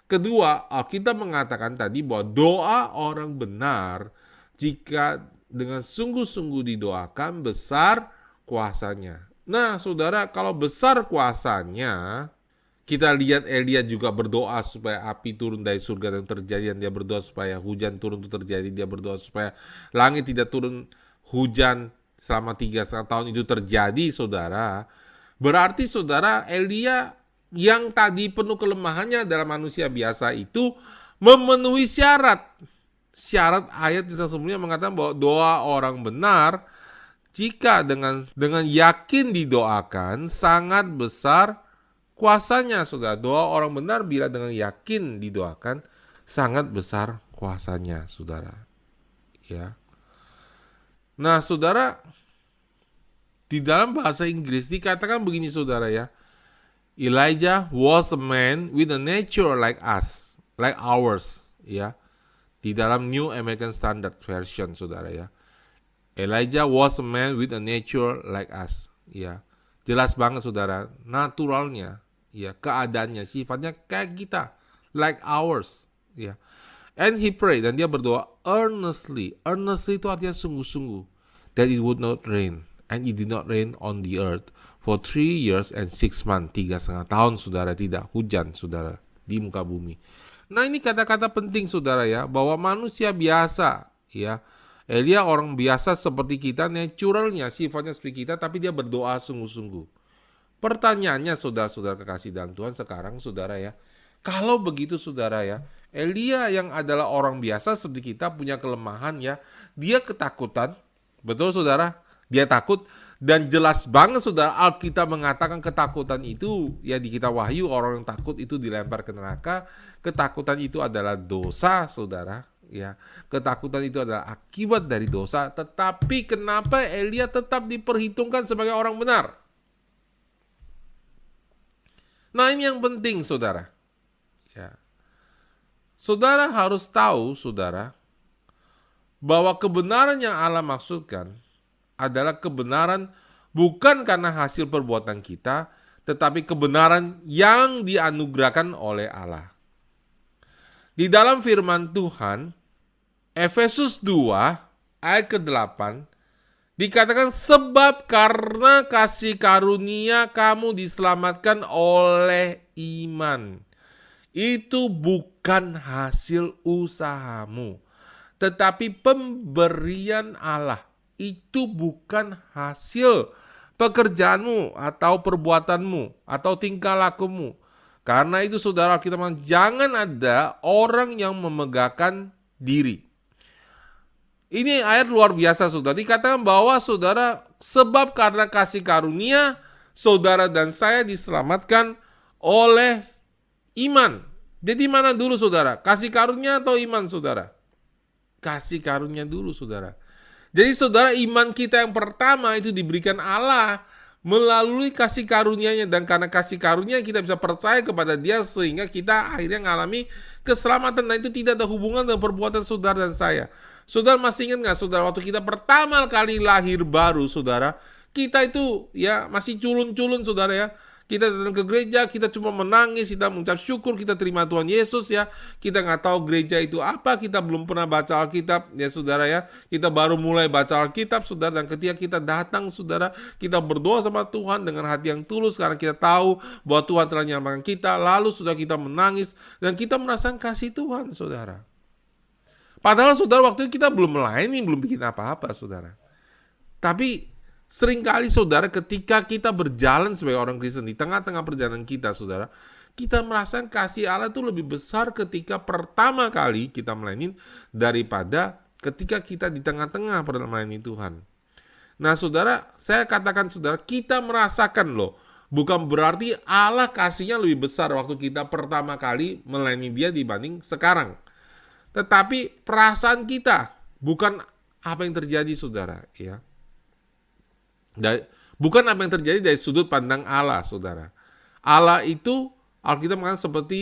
Kedua, kita mengatakan tadi bahwa doa orang benar jika dengan sungguh-sungguh didoakan besar kuasanya. Nah saudara, kalau besar kuasanya, kita lihat Elia juga berdoa supaya api turun dari surga dan terjadi, dan dia berdoa supaya hujan turun itu terjadi, dia berdoa supaya langit tidak turun hujan selama 3,5 tahun itu terjadi saudara. Berarti saudara, Elia yang tadi penuh kelemahannya adalah manusia biasa itu memenuhi syarat ayat yang sebelumnya mengatakan bahwa doa orang benar jika dengan yakin didoakan sangat besar kuasanya saudara. Doa orang benar bila dengan yakin didoakan sangat besar kuasanya saudara. Ya. Nah saudara, di dalam bahasa Inggris dikatakan begini saudara ya. Elijah was a man with a nature like us, like ours ya. Di dalam New American Standard Version saudara ya. Elijah was a man with a nature like us ya. Jelas banget saudara, naturalnya ya, keadaannya, sifatnya kayak kita, like ours ya. And he prayed, dan dia berdoa earnestly. Earnestly itu artinya sungguh-sungguh, that it would not rain, and it did not rain on the earth for 3 years and 6 months. 3,5 tahun saudara tidak hujan saudara di muka bumi. Nah ini kata-kata penting saudara ya, bahwa manusia biasa ya, Elia orang biasa seperti kita, naturalnya sifatnya seperti kita, tapi dia berdoa sungguh-sungguh. Pertanyaannya saudara-saudara kekasih dalam Tuhan sekarang saudara ya, kalau begitu saudara ya, Elia yang adalah orang biasa seperti kita punya kelemahan ya, dia ketakutan, betul saudara, dia takut. Dan jelas banget saudara, Alkitab mengatakan ketakutan itu ya, di kitab Wahyu orang yang takut itu dilempar ke neraka. Ketakutan itu adalah dosa saudara ya. Ketakutan itu adalah akibat dari dosa. Tetapi kenapa Elia tetap diperhitungkan sebagai orang benar? Nah ini yang penting saudara ya. Saudara harus tahu saudara, bahwa kebenaran yang Allah maksudkan adalah kebenaran bukan karena hasil perbuatan kita, tetapi kebenaran yang dianugerahkan oleh Allah. Di dalam firman Tuhan, Efesus 2 ayat ke-8 dikatakan, sebab karena kasih karunia kamu diselamatkan oleh iman. Itu bukan hasil usahamu, tetapi pemberian Allah. Itu bukan hasil pekerjaanmu atau perbuatanmu atau tingkah lakumu. Karena itu saudara, kita jangan ada orang yang memegahkan diri. Ini ayat luar biasa saudara. Dikatakan bahwa saudara, sebab karena kasih karunia saudara dan saya diselamatkan oleh iman. Jadi mana dulu saudara? Kasih karunia atau iman saudara? Kasih karunia dulu saudara. Jadi saudara, iman kita yang pertama itu diberikan Allah melalui kasih karunia-Nya, dan karena kasih karunia kita bisa percaya kepada Dia sehingga kita akhirnya mengalami keselamatan. Nah, itu tidak ada hubungan dengan perbuatan saudara dan saya. Saudara masih ingat nggak saudara, waktu kita pertama kali lahir baru saudara, kita itu ya masih culun-culun saudara ya. Kita datang ke gereja, kita cuma menangis, kita mengucap syukur, kita terima Tuhan Yesus ya. Kita nggak tahu gereja itu apa, kita belum pernah baca Alkitab ya saudara ya. Kita baru mulai baca Alkitab saudara, dan ketika kita datang saudara, kita berdoa sama Tuhan dengan hati yang tulus karena kita tahu bahwa Tuhan telah menyelamatkan kita. Lalu sudah kita menangis dan kita merasakan kasih Tuhan saudara. Padahal saudara waktu itu kita belum melayani, belum bikin apa-apa saudara. Tapi seringkali saudara ketika kita berjalan sebagai orang Kristen di tengah-tengah perjalanan kita saudara, kita merasakan kasih Allah itu lebih besar ketika pertama kali kita melayani daripada ketika kita di tengah-tengah melayani Tuhan. Nah saudara, saya katakan saudara, kita merasakan loh, bukan berarti Allah kasihnya lebih besar waktu kita pertama kali melayani Dia dibanding sekarang. Tetapi perasaan kita, bukan apa yang terjadi saudara ya. Bukan apa yang terjadi dari sudut pandang Allah, saudara. Allah itu, Alkitab mengatakan seperti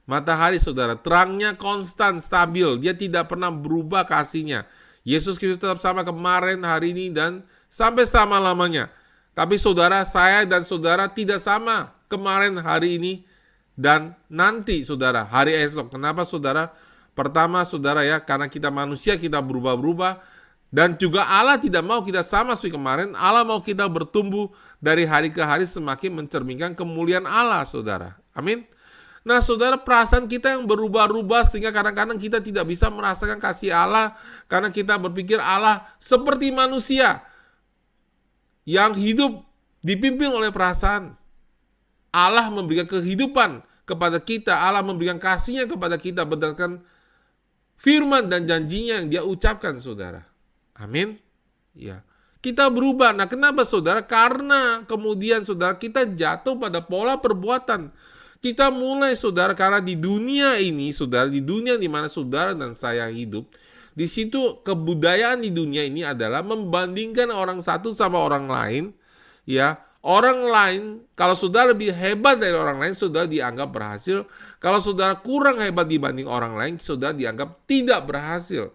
matahari, saudara. Terangnya konstan, stabil. Dia tidak pernah berubah kasihnya. Yesus Kristus tetap sama kemarin, hari ini, dan sampai selama-lamanya. Tapi saudara, saya dan saudara tidak sama kemarin, hari ini, dan nanti, saudara, hari esok. Kenapa, saudara? Pertama, saudara ya, karena kita manusia, kita berubah-berubah. Dan juga Allah tidak mau kita sama seperti kemarin. Allah mau kita bertumbuh dari hari ke hari semakin mencerminkan kemuliaan Allah, saudara. Amin. Nah, saudara, perasaan kita yang berubah-ubah sehingga kadang-kadang kita tidak bisa merasakan kasih Allah karena kita berpikir Allah seperti manusia yang hidup dipimpin oleh perasaan. Allah memberikan kehidupan kepada kita. Allah memberikan kasih-Nya kepada kita berdasarkan firman dan janjinya yang Dia ucapkan, saudara. Amin. Ya. Kita berubah. Nah, kenapa saudara? Karena kemudian saudara kita jatuh pada pola perbuatan. Kita mulai saudara karena di dunia ini saudara, di dunia di mana saudara dan saya hidup, di situ kebudayaan di dunia ini adalah membandingkan orang satu sama orang lain, ya. Orang lain, kalau saudara lebih hebat dari orang lain, saudara dianggap berhasil. Kalau saudara kurang hebat dibanding orang lain, saudara dianggap tidak berhasil.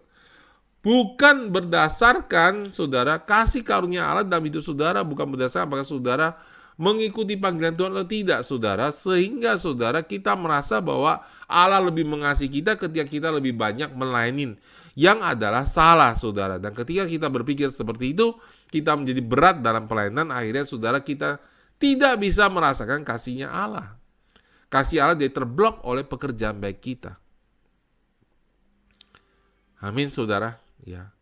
Bukan berdasarkan saudara kasih karunia Allah dalam hidup saudara, bukan berdasarkan apakah saudara mengikuti panggilan Tuhan atau tidak saudara, sehingga saudara kita merasa bahwa Allah lebih mengasihi kita ketika kita lebih banyak melayani, yang adalah salah saudara. Dan ketika kita berpikir seperti itu, kita menjadi berat dalam pelayanan, akhirnya saudara kita tidak bisa merasakan kasihnya Allah. Kasih Allah dia terblok oleh pekerjaan baik kita. Amin saudara. Ya.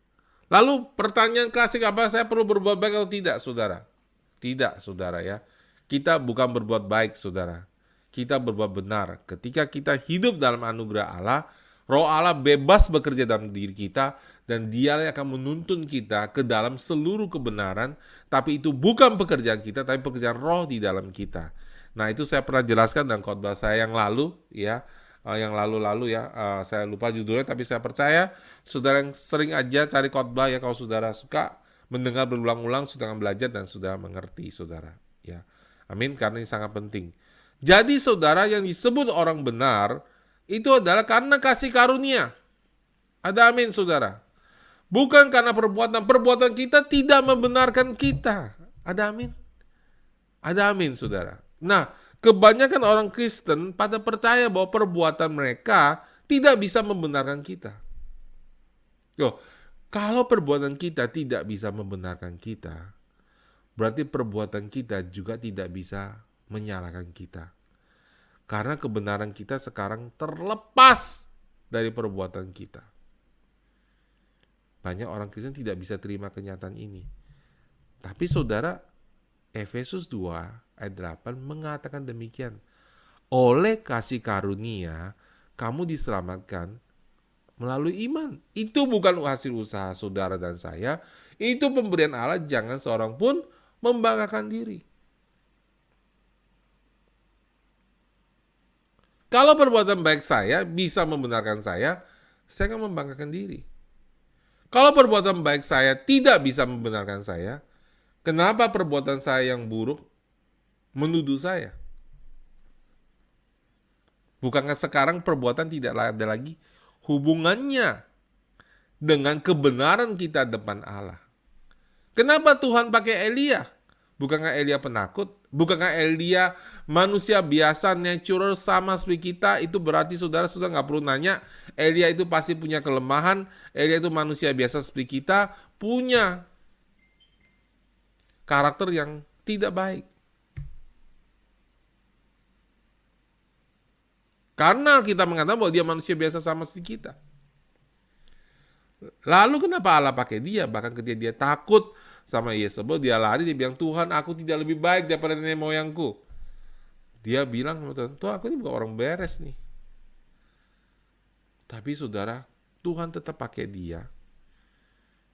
Lalu pertanyaan klasik, apa saya perlu berbuat baik atau tidak, saudara? Tidak, saudara ya. Kita bukan berbuat baik, saudara. Kita berbuat benar. Ketika kita hidup dalam anugerah Allah, Roh Allah bebas bekerja dalam diri kita, dan Dia yang akan menuntun kita ke dalam seluruh kebenaran. Tapi itu bukan pekerjaan kita, tapi pekerjaan Roh di dalam kita. Nah, itu saya pernah jelaskan dalam khotbah saya yang lalu, ya. Yang lalu-lalu ya, saya lupa judulnya, tapi saya percaya saudara yang sering aja cari khotbah ya, kalau saudara suka mendengar berulang-ulang, saudara belajar dan saudara mengerti, saudara ya. Amin, karena ini sangat penting. Jadi saudara, yang disebut orang benar itu adalah karena kasih karunia. Ada amin saudara. Bukan karena perbuatan kita tidak membenarkan kita. Ada amin. Ada amin saudara. Nah, kebanyakan orang Kristen pada percaya bahwa perbuatan mereka tidak bisa membenarkan kita. Loh, kalau perbuatan kita tidak bisa membenarkan kita, berarti perbuatan kita juga tidak bisa menyalahkan kita. Karena kebenaran kita sekarang terlepas dari perbuatan kita. Banyak orang Kristen tidak bisa terima kenyataan ini. Tapi saudara, Efesus 2 ayat 8 mengatakan demikian. Oleh kasih karunia, kamu diselamatkan melalui iman. Itu bukan hasil usaha saudara dan saya. Itu pemberian Allah, jangan seorang pun membanggakan diri. Kalau perbuatan baik saya bisa membenarkan saya akan membanggakan diri. Kalau perbuatan baik saya tidak bisa membenarkan saya, kenapa perbuatan saya yang buruk menuduh saya? Bukankah sekarang perbuatan tidak ada lagi hubungannya dengan kebenaran kita depan Allah? Kenapa Tuhan pakai Elia? Bukankah Elia penakut? Bukankah Elia manusia biasa, natural, sama seperti kita? Itu berarti saudara sudah nggak perlu nanya. Elia itu pasti punya kelemahan. Elia itu manusia biasa seperti kita, punya karakter yang tidak baik. Karena kita mengatakan bahwa dia manusia biasa sama seperti kita. Lalu kenapa Allah pakai dia? Bahkan ketika dia takut sama Yezebel, dia lari, dia bilang, Tuhan, aku tidak lebih baik daripada nenek moyangku. Dia bilang sama Tuhan, Tuhan, aku ini bukan orang beres nih. Tapi saudara, Tuhan tetap pakai dia.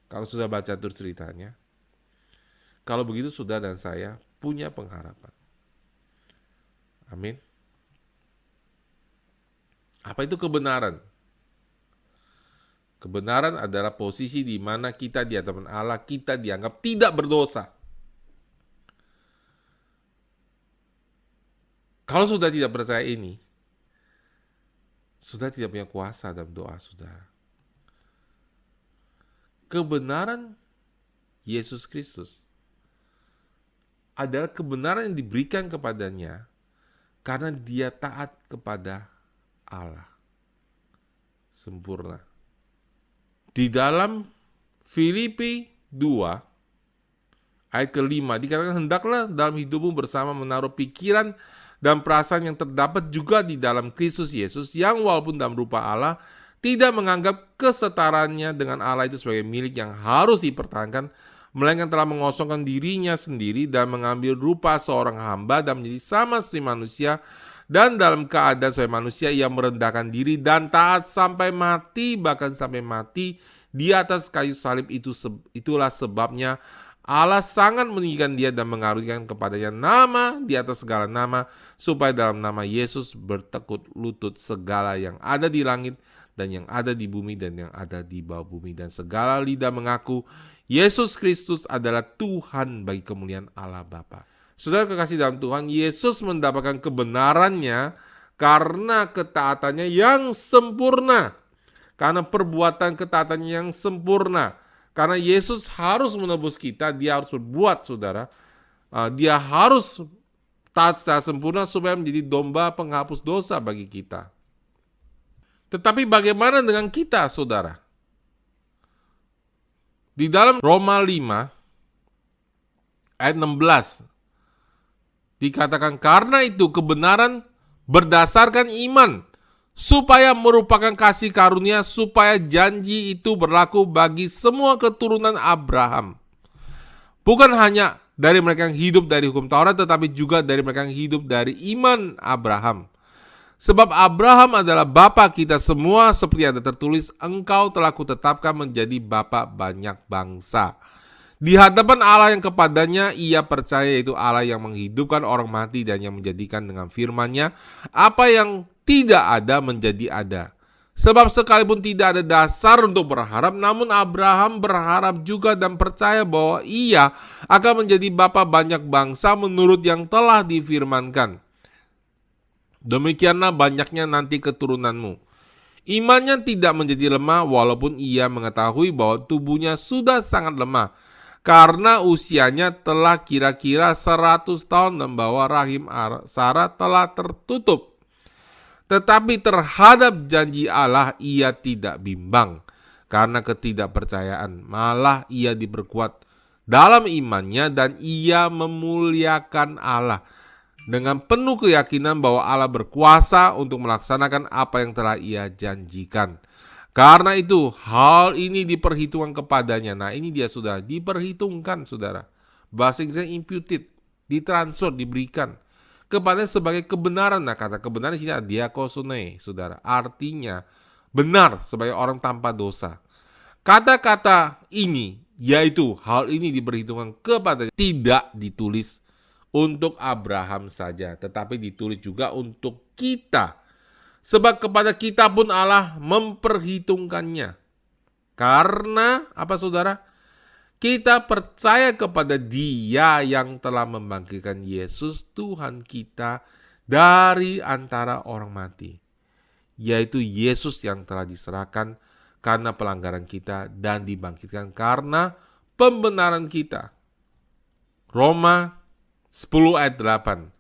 Kalau sudah baca terus ceritanya, kalau begitu saudara dan saya punya pengharapan. Amin. Apa itu kebenaran? Kebenaran adalah posisi di mana kita di hadapan Allah, kita dianggap tidak berdosa. Kalau sudah tidak percaya ini, sudah tidak punya kuasa dalam doa saudara. Kebenaran Yesus Kristus adalah kebenaran yang diberikan kepadanya karena dia taat kepada Allah. Sempurna. Di dalam Filipi 2 ayat ke-5 dikatakan, hendaklah dalam hidupmu bersama menaruh pikiran dan perasaan yang terdapat juga di dalam Kristus Yesus, yang walaupun dalam rupa Allah tidak menganggap kesetaraannya dengan Allah itu sebagai milik yang harus dipertahankan, melainkan telah mengosongkan dirinya sendiri dan mengambil rupa seorang hamba dan menjadi sama seperti manusia. Dan dalam keadaan sebagai manusia, ia merendahkan diri dan taat sampai mati, bahkan sampai mati di atas kayu salib. Itulah sebabnya Allah sangat meninggikan dia dan mengaruniakan kepadanya nama di atas segala nama, supaya dalam nama Yesus bertekuk lutut segala yang ada di langit dan yang ada di bumi dan yang ada di bawah bumi, dan segala lidah mengaku Yesus Kristus adalah Tuhan bagi kemuliaan Allah Bapa. Saudara kekasih dalam Tuhan, Yesus mendapatkan kebenarannya karena ketaatannya yang sempurna. Karena perbuatan ketaatannya yang sempurna. Karena Yesus harus menebus kita, dia harus berbuat, saudara. Dia harus taat secara sempurna supaya menjadi domba penghapus dosa bagi kita. Tetapi bagaimana dengan kita, saudara? Di dalam Roma 5 ayat 16 dikatakan, karena itu kebenaran berdasarkan iman, supaya merupakan kasih karunia, supaya janji itu berlaku bagi semua keturunan Abraham. Bukan hanya dari mereka yang hidup dari hukum Taurat, tetapi juga dari mereka yang hidup dari iman Abraham. Sebab Abraham adalah bapa kita semua, seperti ada tertulis, engkau telah kutetapkan menjadi bapa banyak bangsa. Di hadapan Allah yang kepadanya ia percaya, yaitu Allah yang menghidupkan orang mati dan yang menjadikan dengan firman-Nya apa yang tidak ada menjadi ada. Sebab sekalipun tidak ada dasar untuk berharap, namun Abraham berharap juga dan percaya bahwa ia akan menjadi bapa banyak bangsa menurut yang telah difirmankan. Demikianlah banyaknya nanti keturunanmu. Imannya tidak menjadi lemah walaupun ia mengetahui bahwa tubuhnya sudah sangat lemah, karena usianya telah kira-kira 100 tahun dan bahwa rahim Sarah telah tertutup. Tetapi terhadap janji Allah ia tidak bimbang karena ketidakpercayaan. Malah ia diperkuat dalam imannya dan ia memuliakan Allah dengan penuh keyakinan bahwa Allah berkuasa untuk melaksanakan apa yang telah ia janjikan. Karena itu hal ini diperhitungkan kepadanya. Nah, ini dia sudah diperhitungkan, saudara. Bahasa Inggrisnya imputed, ditransfer, diberikan kepadanya sebagai kebenaran. Nah, kata kebenaran di sini diakosune, saudara. Artinya benar sebagai orang tanpa dosa. Kata-kata ini, yaitu hal ini diperhitungkan kepadanya, tidak ditulis untuk Abraham saja, tetapi ditulis juga untuk kita. Sebab kepada kita pun Allah memperhitungkannya. Karena apa saudara? Kita percaya kepada Dia yang telah membangkitkan Yesus Tuhan kita dari antara orang mati. Yaitu Yesus yang telah diserahkan karena pelanggaran kita dan dibangkitkan karena pembenaran kita. Roma 10 ayat 8.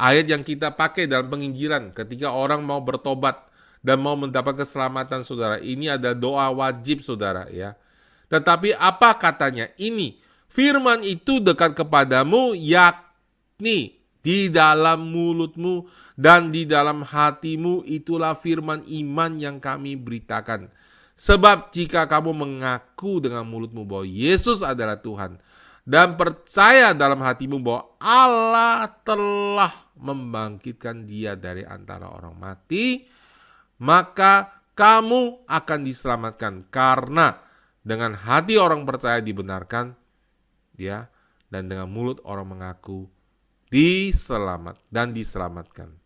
Ayat yang kita pakai dalam penginjilan ketika orang mau bertobat dan mau mendapat keselamatan saudara. Ini ada doa wajib saudara ya. Tetapi apa katanya? Ini, firman itu dekat kepadamu, yakni di dalam mulutmu dan di dalam hatimu, itulah firman iman yang kami beritakan. Sebab jika kamu mengaku dengan mulutmu bahwa Yesus adalah Tuhan, dan percaya dalam hatimu bahwa Allah telah membangkitkan Dia dari antara orang mati, maka kamu akan diselamatkan. Karena dengan hati orang percaya dibenarkan, ya, dan dengan mulut orang mengaku diselamatkan.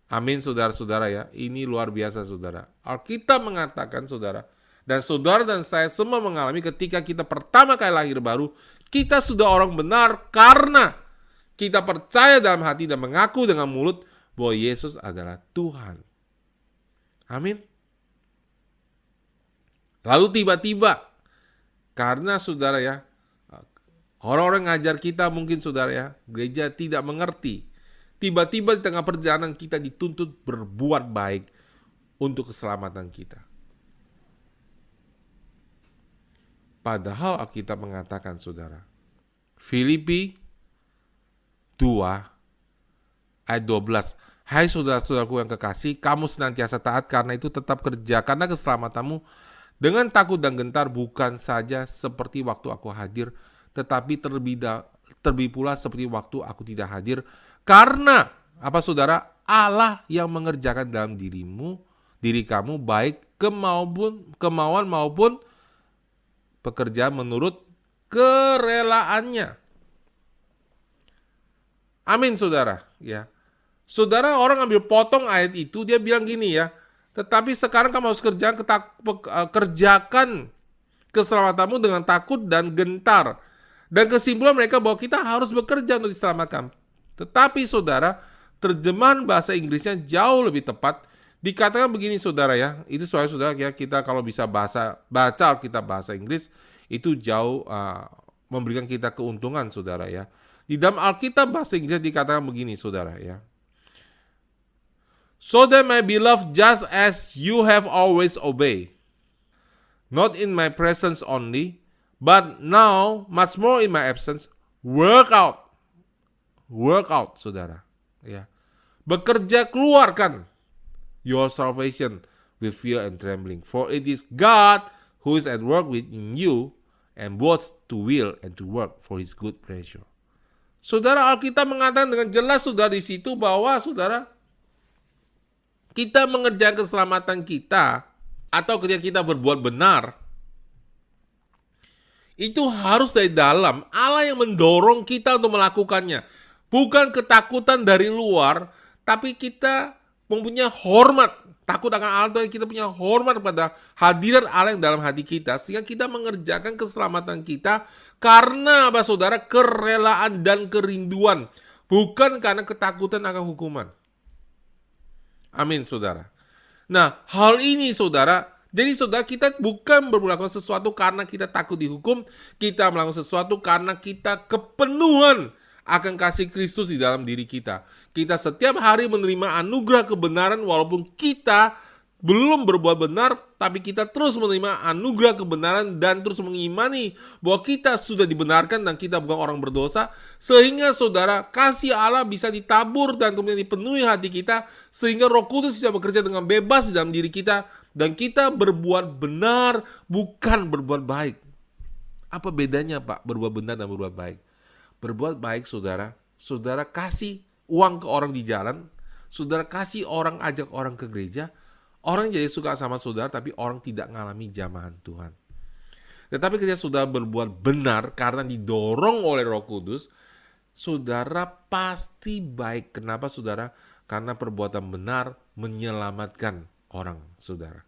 Amin saudara-saudara ya. Ini luar biasa saudara. Alkitab mengatakan saudara, dan saudara dan saya semua mengalami ketika kita pertama kali lahir baru, kita sudah orang benar karena kita percaya dalam hati dan mengaku dengan mulut bahwa Yesus adalah Tuhan. Amin. Lalu tiba-tiba, karena saudara ya, orang-orang ngajar kita mungkin saudara ya, gereja tidak mengerti. Tiba-tiba di tengah perjalanan kita dituntut berbuat baik untuk keselamatan kita. Padahal Alkitab mengatakan saudara, Filipi 2 ayat 12. Hai saudara-saudaraku yang kekasih, kamu senantiasa taat karena itu tetap kerja karena keselamatanmu dengan takut dan gentar, bukan saja seperti waktu aku hadir, tetapi terlebih pula seperti waktu aku tidak hadir. Karena apa saudara? Allah yang mengerjakan dalam diri kamu baik kemauan maupun pekerjaan menurut kerelaannya. Amin saudara ya. Saudara, orang ambil potong ayat itu, dia bilang gini ya, tetapi sekarang kamu harus kerjakan keselamatanmu dengan takut dan gentar. Dan kesimpulan mereka bahwa kita harus bekerja untuk diselamatkan. Tetapi saudara, terjemahan bahasa Inggrisnya jauh lebih tepat. Dikatakan begini saudara ya, itu soalnya saudara ya, kita kalau bisa baca Alkitab bahasa Inggris, itu jauh memberikan kita keuntungan saudara ya. Di dalam Alkitab bahasa Inggris dikatakan begini saudara ya. So that my beloved, just as you have always obeyed, not in my presence only, but now much more in my absence, work out, saudara. Ya, bekerja, keluarkan your salvation with fear and trembling, for it is God who is at work within you, and both to will and to work for His good pleasure. Saudara, Alkitab mengatakan dengan jelas saudara di situ bahwa saudara, kita mengerjakan keselamatan kita atau ketika kita berbuat benar, itu harus dari dalam. Allah yang mendorong kita untuk melakukannya. Bukan ketakutan dari luar, tapi kita mempunyai hormat. Takut akan Allah, kita punya hormat pada hadirat Allah yang dalam hati kita, sehingga kita mengerjakan keselamatan kita karena apa saudara? Kerelaan dan kerinduan. Bukan karena ketakutan akan hukuman. Amin saudara. Nah, hal ini saudara, jadi saudara, kita bukan melakukan sesuatu karena kita takut dihukum, kita melakukan sesuatu karena kita kepenuhan akan kasih Kristus di dalam diri kita. Kita setiap hari menerima anugerah kebenaran walaupun kita belum berbuat benar, tapi kita terus menerima anugerah kebenaran dan terus mengimani bahwa kita sudah dibenarkan dan kita bukan orang berdosa, sehingga saudara, kasih Allah bisa ditabur dan kemudian dipenuhi hati kita, sehingga Roh Kudus bisa bekerja dengan bebas di dalam diri kita dan kita berbuat benar, bukan berbuat baik. Apa bedanya Pak berbuat benar dan berbuat baik? Berbuat baik saudara, saudara kasih uang ke orang di jalan, saudara kasih orang, ajak orang ke gereja, orang jadi suka sama saudara, tapi orang tidak mengalami jamahan Tuhan. Tetapi ketika saudara berbuat benar karena didorong oleh Roh Kudus, saudara pasti baik. Kenapa saudara? karena perbuatan benar menyelamatkan orang, saudara.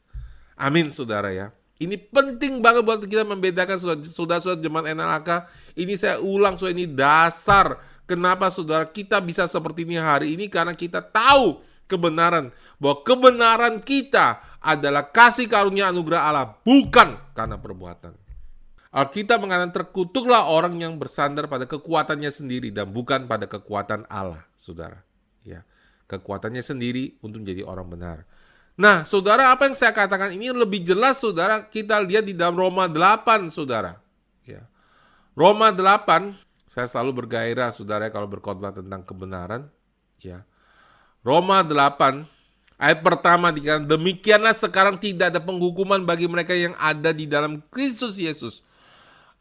Amin, saudara ya. Ini penting banget buat kita membedakan saudara-saudara jemaat NLAK. Ini saya ulang, saudara, ini dasar kenapa saudara kita bisa seperti ini hari ini, karena kita tahu kebenaran, bahwa kebenaran kita adalah kasih karunia anugerah Allah, bukan karena perbuatan. Alkitab mengatakan terkutuklah orang yang bersandar pada kekuatannya sendiri dan bukan pada kekuatan Allah, saudara. Ya, kekuatannya sendiri untuk menjadi orang benar. Nah, saudara, apa yang saya katakan ini lebih jelas, saudara, kita lihat di dalam Roma 8, saudara. Ya. Roma 8, saya selalu bergairah, saudara, kalau berkhotbah tentang kebenaran. Ya. Roma 8, ayat pertama dikatakan, demikianlah sekarang tidak ada penghukuman bagi mereka yang ada di dalam Kristus Yesus.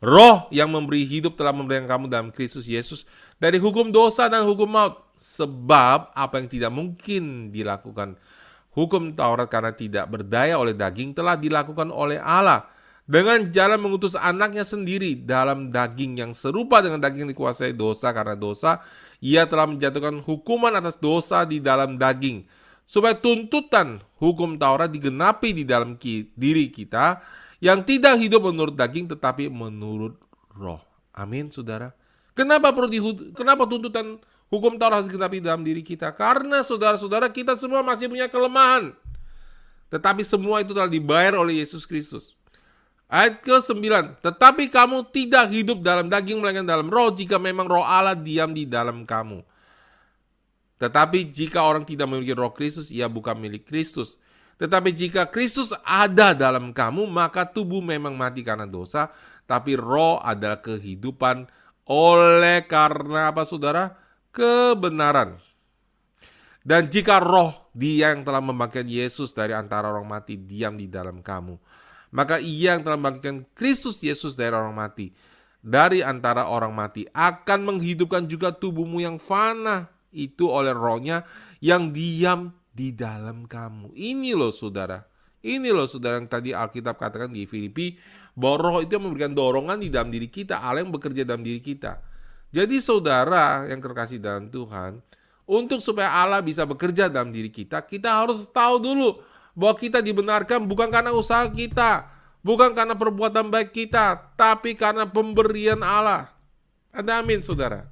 Roh yang memberi hidup telah memberikan kamu dalam Kristus Yesus dari hukum dosa dan hukum maut. Sebab apa yang tidak mungkin dilakukan hukum Taurat karena tidak berdaya oleh daging telah dilakukan oleh Allah dengan jalan mengutus anaknya sendiri dalam daging yang serupa dengan daging yang dikuasai dosa. Karena dosa, ia telah menjatuhkan hukuman atas dosa di dalam daging, supaya tuntutan hukum Taurat digenapi di dalam diri kita yang tidak hidup menurut daging tetapi menurut roh. Amin, saudara. Kenapa tuntutan hukum Taurat harus digenapi dalam diri kita? Karena saudara-saudara, kita semua masih punya kelemahan. Tetapi semua itu telah dibayar oleh Yesus Kristus. Ayat ke-9, tetapi kamu tidak hidup dalam daging melainkan dalam roh, jika memang roh Allah diam di dalam kamu. Tetapi jika orang tidak memiliki roh Kristus, ia bukan milik Kristus. Tetapi jika Kristus ada dalam kamu, maka tubuh memang mati karena dosa, tapi roh adalah kehidupan oleh karena apa, saudara? Kebenaran. Dan jika roh dia yang telah membangkitkan Yesus dari antara orang mati diam di dalam kamu, maka ia yang telah membangkitkan Kristus Yesus dari orang mati, dari antara orang mati, akan menghidupkan juga tubuhmu yang fana itu oleh rohnya yang diam di dalam kamu. Ini loh saudara yang tadi Alkitab katakan di Filipi, bahwa roh itu yang memberikan dorongan di dalam diri kita, Allah yang bekerja dalam diri kita. Jadi saudara yang terkasih dalam Tuhan, untuk supaya Allah bisa bekerja dalam diri kita, kita harus tahu dulu bahwa kita dibenarkan bukan karena usaha kita, bukan karena perbuatan baik kita, tapi karena pemberian Allah. Ada amin, saudara.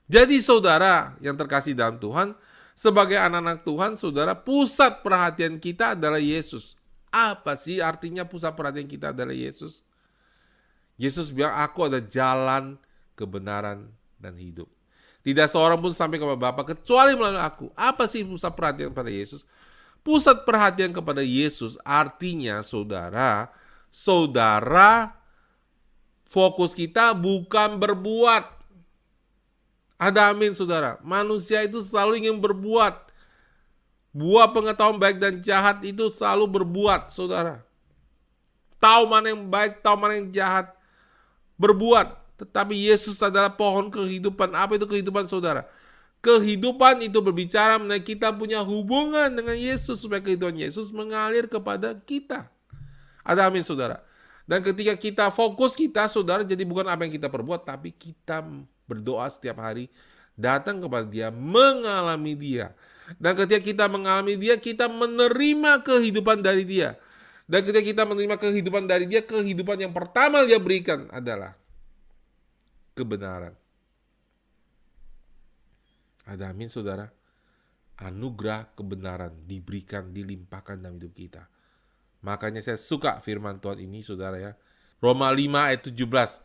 Jadi saudara yang terkasih dalam Tuhan, sebagai anak-anak Tuhan, saudara, pusat perhatian kita adalah Yesus. Apa sih artinya pusat perhatian kita adalah Yesus? Yesus bilang, aku ada jalan, kebenaran, dan hidup. Tidak seorang pun sampai kepada Bapa kecuali melalui aku. Apa sih pusat perhatian pada Yesus? Pusat perhatian kepada Yesus artinya, saudara, fokus kita bukan berbuat. Ada amin, saudara. Manusia itu selalu ingin berbuat. Buah pengetahuan baik dan jahat itu selalu berbuat, saudara. Tahu mana yang baik, tahu mana yang jahat. Berbuat. Tetapi Yesus adalah pohon kehidupan. Apa itu kehidupan, saudara? Kehidupan itu berbicara mengenai kita punya hubungan dengan Yesus, supaya kehidupan Yesus mengalir kepada kita. Ada amin, saudara. Dan ketika kita fokus kita, saudara, jadi bukan apa yang kita perbuat, tapi kita berdoa setiap hari, datang kepada Dia, mengalami Dia. Dan ketika kita mengalami Dia, kita menerima kehidupan dari Dia. Dan ketika kita menerima kehidupan dari Dia, kehidupan yang pertama Dia berikan adalah kebenaran. Ada amin, saudara. Anugerah kebenaran diberikan, dilimpahkan dalam hidup kita. Makanya saya suka firman Tuhan ini, saudara ya. Roma 5 ayat 17.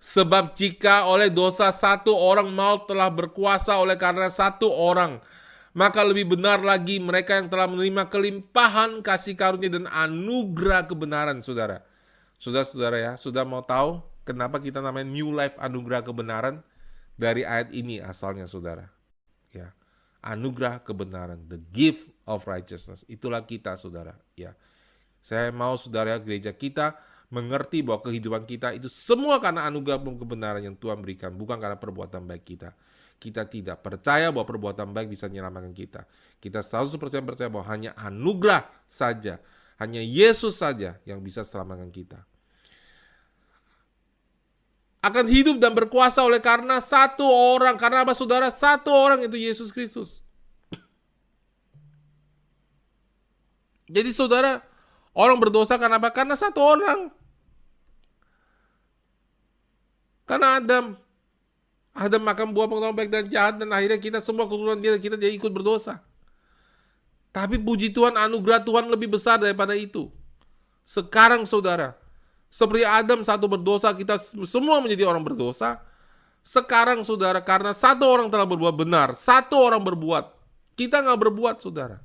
Sebab jika oleh dosa satu orang maut telah berkuasa oleh karena satu orang, maka lebih benar lagi mereka yang telah menerima kelimpahan kasih karunia dan anugerah kebenaran, saudara. Saudara ya, sudah mau tahu kenapa kita namanya New Life Anugerah Kebenaran? Dari ayat ini asalnya, saudara. Ya, anugerah kebenaran, the gift of righteousness. Itulah kita, saudara. Ya, saya mau saudara gereja kita mengerti bahwa kehidupan kita itu semua karena anugerah kebenaran yang Tuhan berikan, bukan karena perbuatan baik kita. Kita tidak percaya bahwa perbuatan baik bisa menyelamatkan kita. Kita 100% percaya bahwa hanya anugerah saja, hanya Yesus saja yang bisa selamatkan kita. akan hidup dan berkuasa oleh karena satu orang. Karena apa saudara? Satu orang, itu Yesus Kristus. Jadi saudara, orang berdosa karena apa? Karena satu orang. Karena Adam makan buah pengetahuan baik dan jahat, dan akhirnya kita semua keturunan dia, kita jadi ikut berdosa. Tapi puji Tuhan, anugerah Tuhan lebih besar daripada itu. Sekarang saudara, seperti Adam satu berdosa, kita semua menjadi orang berdosa. Sekarang saudara, karena satu orang telah berbuat benar, satu orang berbuat, kita nggak berbuat saudara.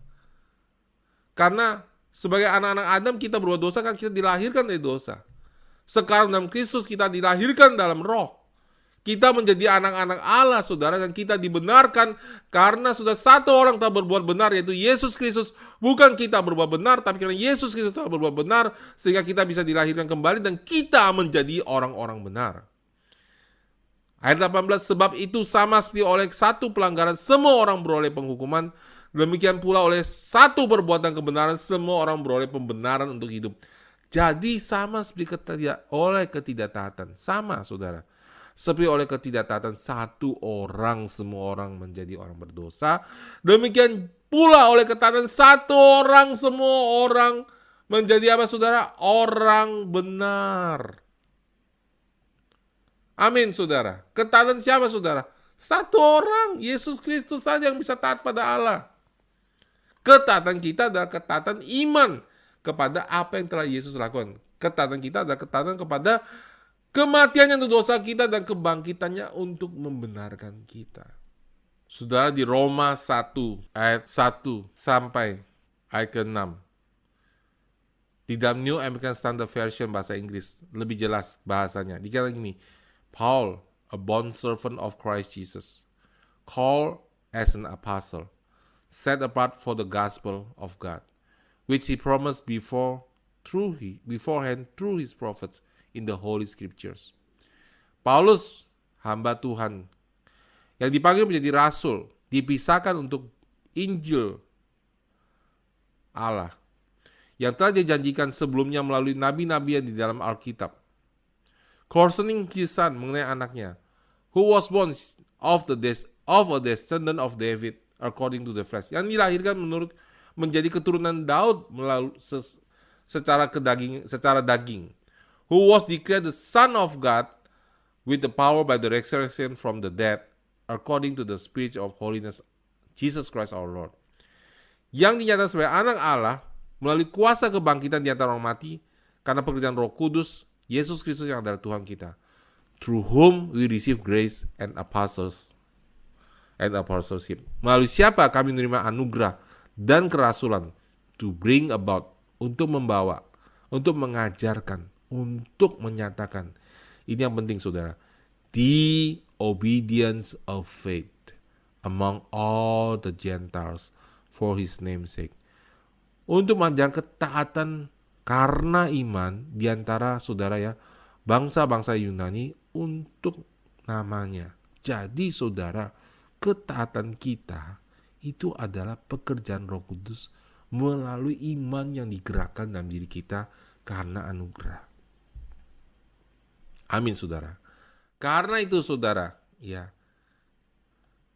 Karena sebagai anak-anak Adam kita berbuat dosa, kan kita dilahirkan dari dosa. Sekarang dalam Kristus kita dilahirkan dalam roh. Kita menjadi anak-anak Allah saudara, dan kita dibenarkan karena sudah satu orang telah berbuat benar, yaitu Yesus Kristus. Bukan kita berbuat benar, tapi karena Yesus Kristus telah berbuat benar, sehingga kita bisa dilahirkan kembali dan kita menjadi orang-orang benar. Ayat 18, sebab itu sama seperti oleh satu pelanggaran semua orang beroleh penghukuman, demikian pula oleh satu perbuatan kebenaran semua orang beroleh pembenaran untuk hidup. Jadi sama seperti oleh ketidaktaatan, sama saudara. Seperti oleh ketidaktaatan satu orang, semua orang menjadi orang berdosa. Demikian pula oleh ketaatan satu orang, semua orang menjadi apa saudara? Orang benar. Amin saudara. Ketaatan siapa saudara? Satu orang, Yesus Kristus saja yang bisa taat pada Allah. Ketaatan kita adalah ketaatan iman kepada apa yang telah Yesus lakukan. Ketaatan kita adalah ketaatan kepada kematiannya untuk dosa kita dan kebangkitannya untuk membenarkan kita. Saudara, di Roma 1 ayat 1 sampai ayat ke-6. Di dalam New American Standard Version bahasa Inggris lebih jelas bahasanya. Dikatakan gini, Paul, a bondservant of Christ Jesus, called as an apostle, set apart for the gospel of God, which he promised beforehand through his prophets in the Holy Scriptures. Paulus, hamba Tuhan, yang dipanggil menjadi rasul, dipisahkan untuk Injil Allah, yang telah dijanjikan sebelumnya melalui nabi-nabi yang di dalam Alkitab. Concerning his son, mengenai anaknya, who was born of a descendant of David according to the flesh, yang dilahirkan menjadi keturunan Daud melalui secara daging, who was declared the Son of God with the power by the resurrection from the dead, according to the Spirit of holiness, Jesus Christ our Lord. Yang dinyatakan sebagai anak Allah melalui kuasa kebangkitan di antara orang mati, karena pekerjaan Roh Kudus, Yesus Kristus yang adalah Tuhan kita, through whom we receive grace and apostleship. Melalui siapa kami menerima anugerah dan kerasulan, to bring about, untuk membawa, untuk mengajarkan, untuk menyatakan. Ini yang penting saudara, the obedience of faith among all the Gentiles for his name's sake. Untuk mengajarkan ketaatan karena iman di antara saudara ya, bangsa-bangsa Yunani untuk namanya. Jadi saudara, ketaatan kita itu adalah pekerjaan Roh Kudus melalui iman yang digerakkan dalam diri kita karena anugerah. Amin saudara. Karena itu saudara, ya,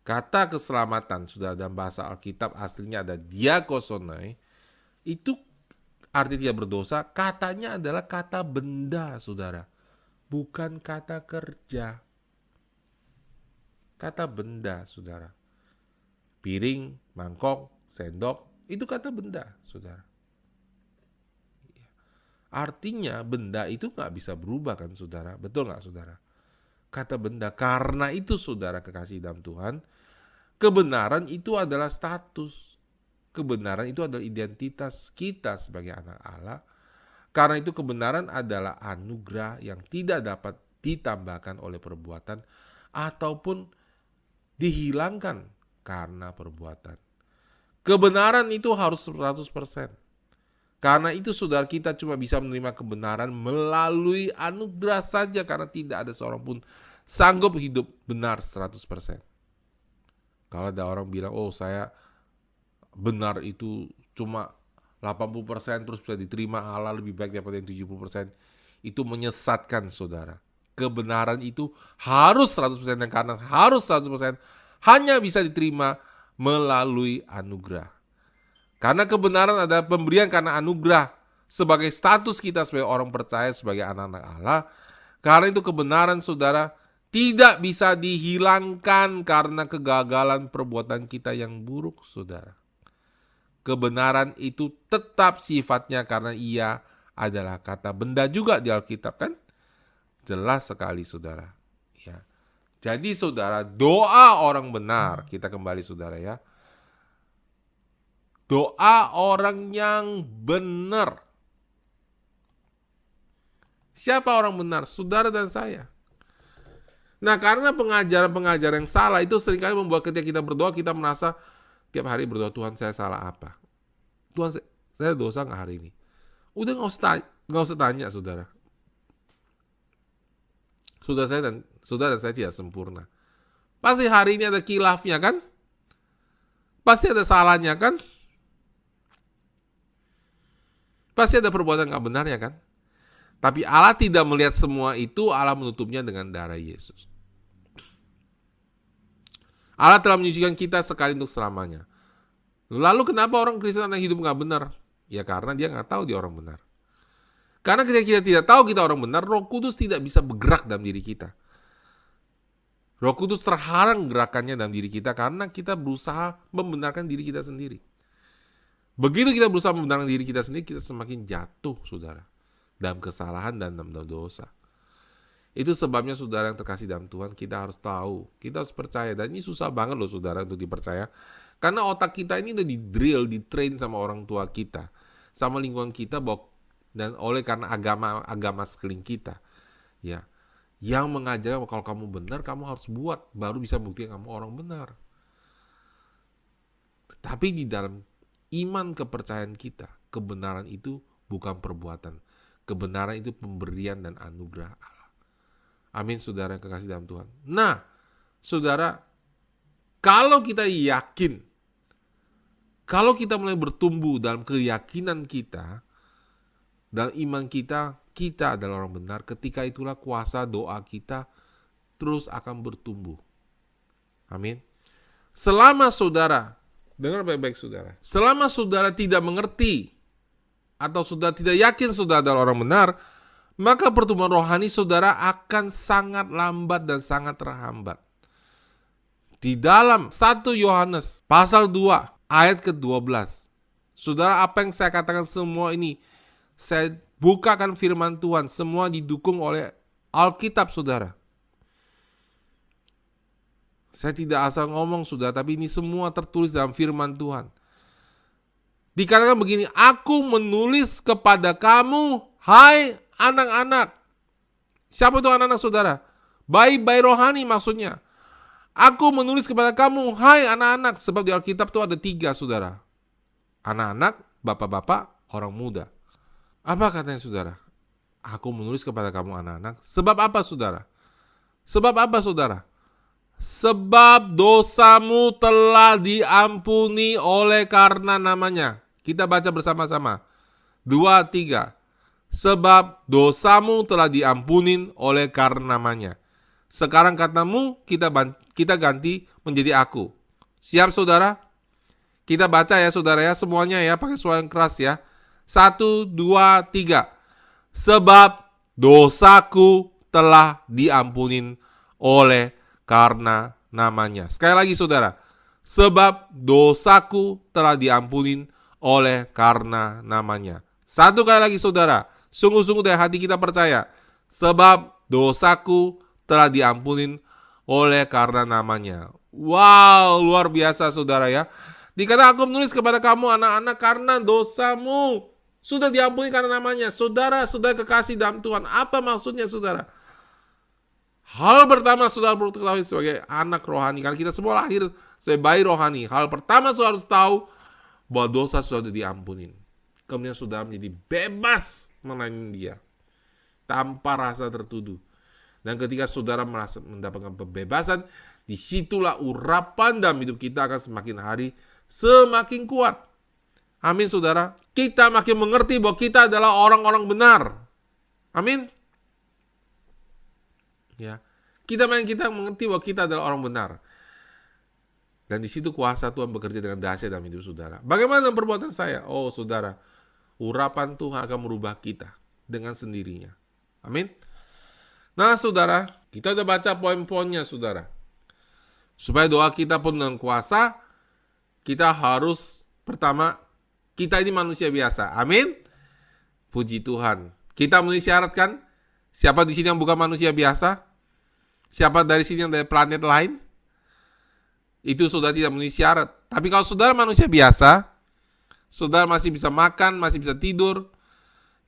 kata keselamatan sudah dalam bahasa Alkitab aslinya ada diakosonai, itu arti tidak berdosa, katanya adalah kata benda saudara, bukan kata kerja. Kata benda saudara. Piring, mangkok, sendok, itu kata benda saudara. Artinya benda itu gak bisa berubah kan saudara, betul gak saudara? Kata benda, karena itu saudara kekasih dalam Tuhan, kebenaran itu adalah status. Kebenaran itu adalah identitas kita sebagai anak Allah. Karena itu kebenaran adalah anugerah yang tidak dapat ditambahkan oleh perbuatan ataupun dihilangkan karena perbuatan. Kebenaran itu harus 100%. Karena itu saudara, kita cuma bisa menerima kebenaran melalui anugerah saja, karena tidak ada seorang pun sanggup hidup benar 100%. Kalau ada orang bilang, oh saya benar itu cuma 80% terus bisa diterima Allah lebih baik daripada yang 70%, itu menyesatkan saudara. kebenaran itu harus 100% yang kanan, harus 100% hanya bisa diterima melalui anugerah. Karena kebenaran adalah pemberian karena anugerah sebagai status kita sebagai orang percaya, sebagai anak-anak Allah. Karena itu kebenaran saudara tidak bisa dihilangkan karena kegagalan perbuatan kita yang buruk saudara. Kebenaran itu tetap sifatnya karena ia adalah kata benda juga di Alkitab kan? Jelas sekali saudara. Ya. Jadi saudara, doa orang benar, kita kembali saudara ya. Doa orang yang benar. Siapa orang benar? Saudara dan saya. Nah, karena pengajaran-pengajaran yang salah itu seringkali membuat ketika kita berdoa, kita merasa tiap hari berdoa, Tuhan saya salah apa? Tuhan saya dosa nggak hari ini? Udah nggak usah tanya saudara. Saudara dan saya tidak sempurna. Pasti hari ini ada khilafnya kan? Pasti ada salahnya kan? Pasti ada perbuatan nggak benarnya kan? Tapi Allah tidak melihat semua itu, Allah menutupnya dengan darah Yesus. Allah telah menyucikan kita sekali untuk selamanya. Lalu kenapa orang Kristen yang hidup nggak benar? Ya karena dia nggak tahu dia orang benar. Karena ketika kita tidak tahu kita orang benar, Roh Kudus tidak bisa bergerak dalam diri kita. Roh Kudus terhalang gerakannya dalam diri kita karena kita berusaha membenarkan diri kita sendiri. Begitu kita berusaha membenarkan diri kita sendiri, kita semakin jatuh, saudara, dalam kesalahan dan dalam dosa. Itu sebabnya saudara yang terkasih dalam Tuhan, kita harus tahu, kita harus percaya. Dan ini susah banget loh saudara untuk dipercaya. Karena otak kita ini udah di-drill, di-train sama orang tua kita, sama lingkungan kita, dan oleh karena agama sekeliling kita. Ya, yang mengajarkan kalau kamu benar, kamu harus buat, baru bisa buktikan kamu orang benar. Tetapi di dalam iman kepercayaan kita, kebenaran itu bukan perbuatan. Kebenaran itu pemberian dan anugerah Allah. Amin, saudara yang kekasih dalam Tuhan. Nah, saudara, kalau kita yakin, kalau kita mulai bertumbuh dalam keyakinan kita, dalam iman kita, kita adalah orang benar. Ketika itulah kuasa doa kita terus akan bertumbuh. Amin. Selama saudara, dengar baik-baik saudara, selama saudara tidak mengerti atau sudah tidak yakin saudara adalah orang benar, maka pertumbuhan rohani saudara akan sangat lambat dan sangat terhambat. Di dalam 1 Yohanes pasal 2 ayat ke-12. Saudara, apa yang saya katakan semua ini, saya bukakan firman Tuhan, semua didukung oleh Alkitab saudara. Saya tidak asal ngomong saudara, tapi ini semua tertulis dalam firman Tuhan. Dikatakan begini, aku menulis kepada kamu, hai anak-anak. Siapa itu anak-anak saudara? Bayi-bayi rohani maksudnya. Aku menulis kepada kamu, hai anak-anak. Sebab di Alkitab itu ada 3 saudara. Anak-anak, bapak-bapak, orang muda. Apa katanya saudara? Aku menulis kepada kamu anak-anak. Sebab apa saudara? Sebab apa saudara? Sebab dosamu telah diampuni oleh karena namanya. Kita baca bersama-sama. 2, 3. Sebab dosamu telah diampunin oleh karena namanya. Sekarang katamu kita ganti menjadi aku. Siap saudara? Kita baca ya saudara ya, semuanya ya, pakai suara yang keras ya. 1, 2, 3. Sebab dosaku telah diampunin oleh karena namanya. Sekali lagi saudara. Sebab dosaku telah diampunin oleh karena namanya. 1 kali lagi saudara. Sungguh-sungguh dari hati kita percaya. Sebab dosaku telah diampunin oleh karena namanya. Wow, luar biasa saudara ya. Dikata aku menulis kepada kamu anak-anak karena dosamu sudah diampuni karena namanya. Saudara, sudah kekasih dalam Tuhan. Apa maksudnya saudara? Hal pertama saudara perlu ketahui sebagai anak rohani. Karena kita semua lahir sebagai bayi rohani. Hal pertama saudara harus tahu bahwa dosa sudah diampunin. Kemudian saudara menjadi bebas melayani dia. Tanpa rasa tertuduh. Dan ketika saudara merasa mendapatkan pembebasan, disitulah urapan dalam hidup kita akan semakin hari semakin kuat. Amin saudara. Kita makin mengerti bahwa kita adalah orang-orang benar. Amin. Ya. Kita mengerti bahwa kita adalah orang benar. Dan di situ kuasa Tuhan bekerja dengan dahsyat dalam hidup saudara. Bagaimana perbuatan saya? Oh saudara, urapan Tuhan akan merubah kita dengan sendirinya. Amin. Nah saudara, kita udah baca poin-poinnya saudara. Supaya doa kita pun dengan kuasa, kita harus pertama, kita ini manusia biasa. Amin. Puji Tuhan. Kita memenuhi syarat kan? Siapa di sini yang bukan manusia biasa? Siapa dari sini yang dari planet lain? Itu saudara tidak memenuhi syarat. Tapi kalau saudara manusia biasa, saudara masih bisa makan, masih bisa tidur,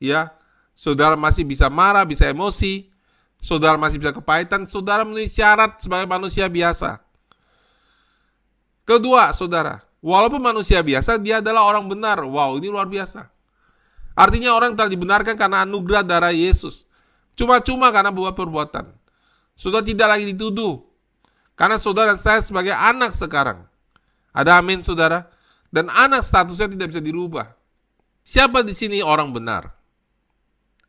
ya, saudara masih bisa marah, bisa emosi, saudara masih bisa kepahitan, saudara memenuhi syarat sebagai manusia biasa. Kedua, saudara, walaupun manusia biasa, dia adalah orang benar. Wow, ini luar biasa. Artinya orang telah dibenarkan karena anugerah darah Yesus. Cuma-cuma karena buat perbuatan. Saudara tidak lagi dituduh. Karena saudara dan saya sebagai anak sekarang. Ada amin saudara? Dan anak statusnya tidak bisa dirubah. Siapa di sini orang benar?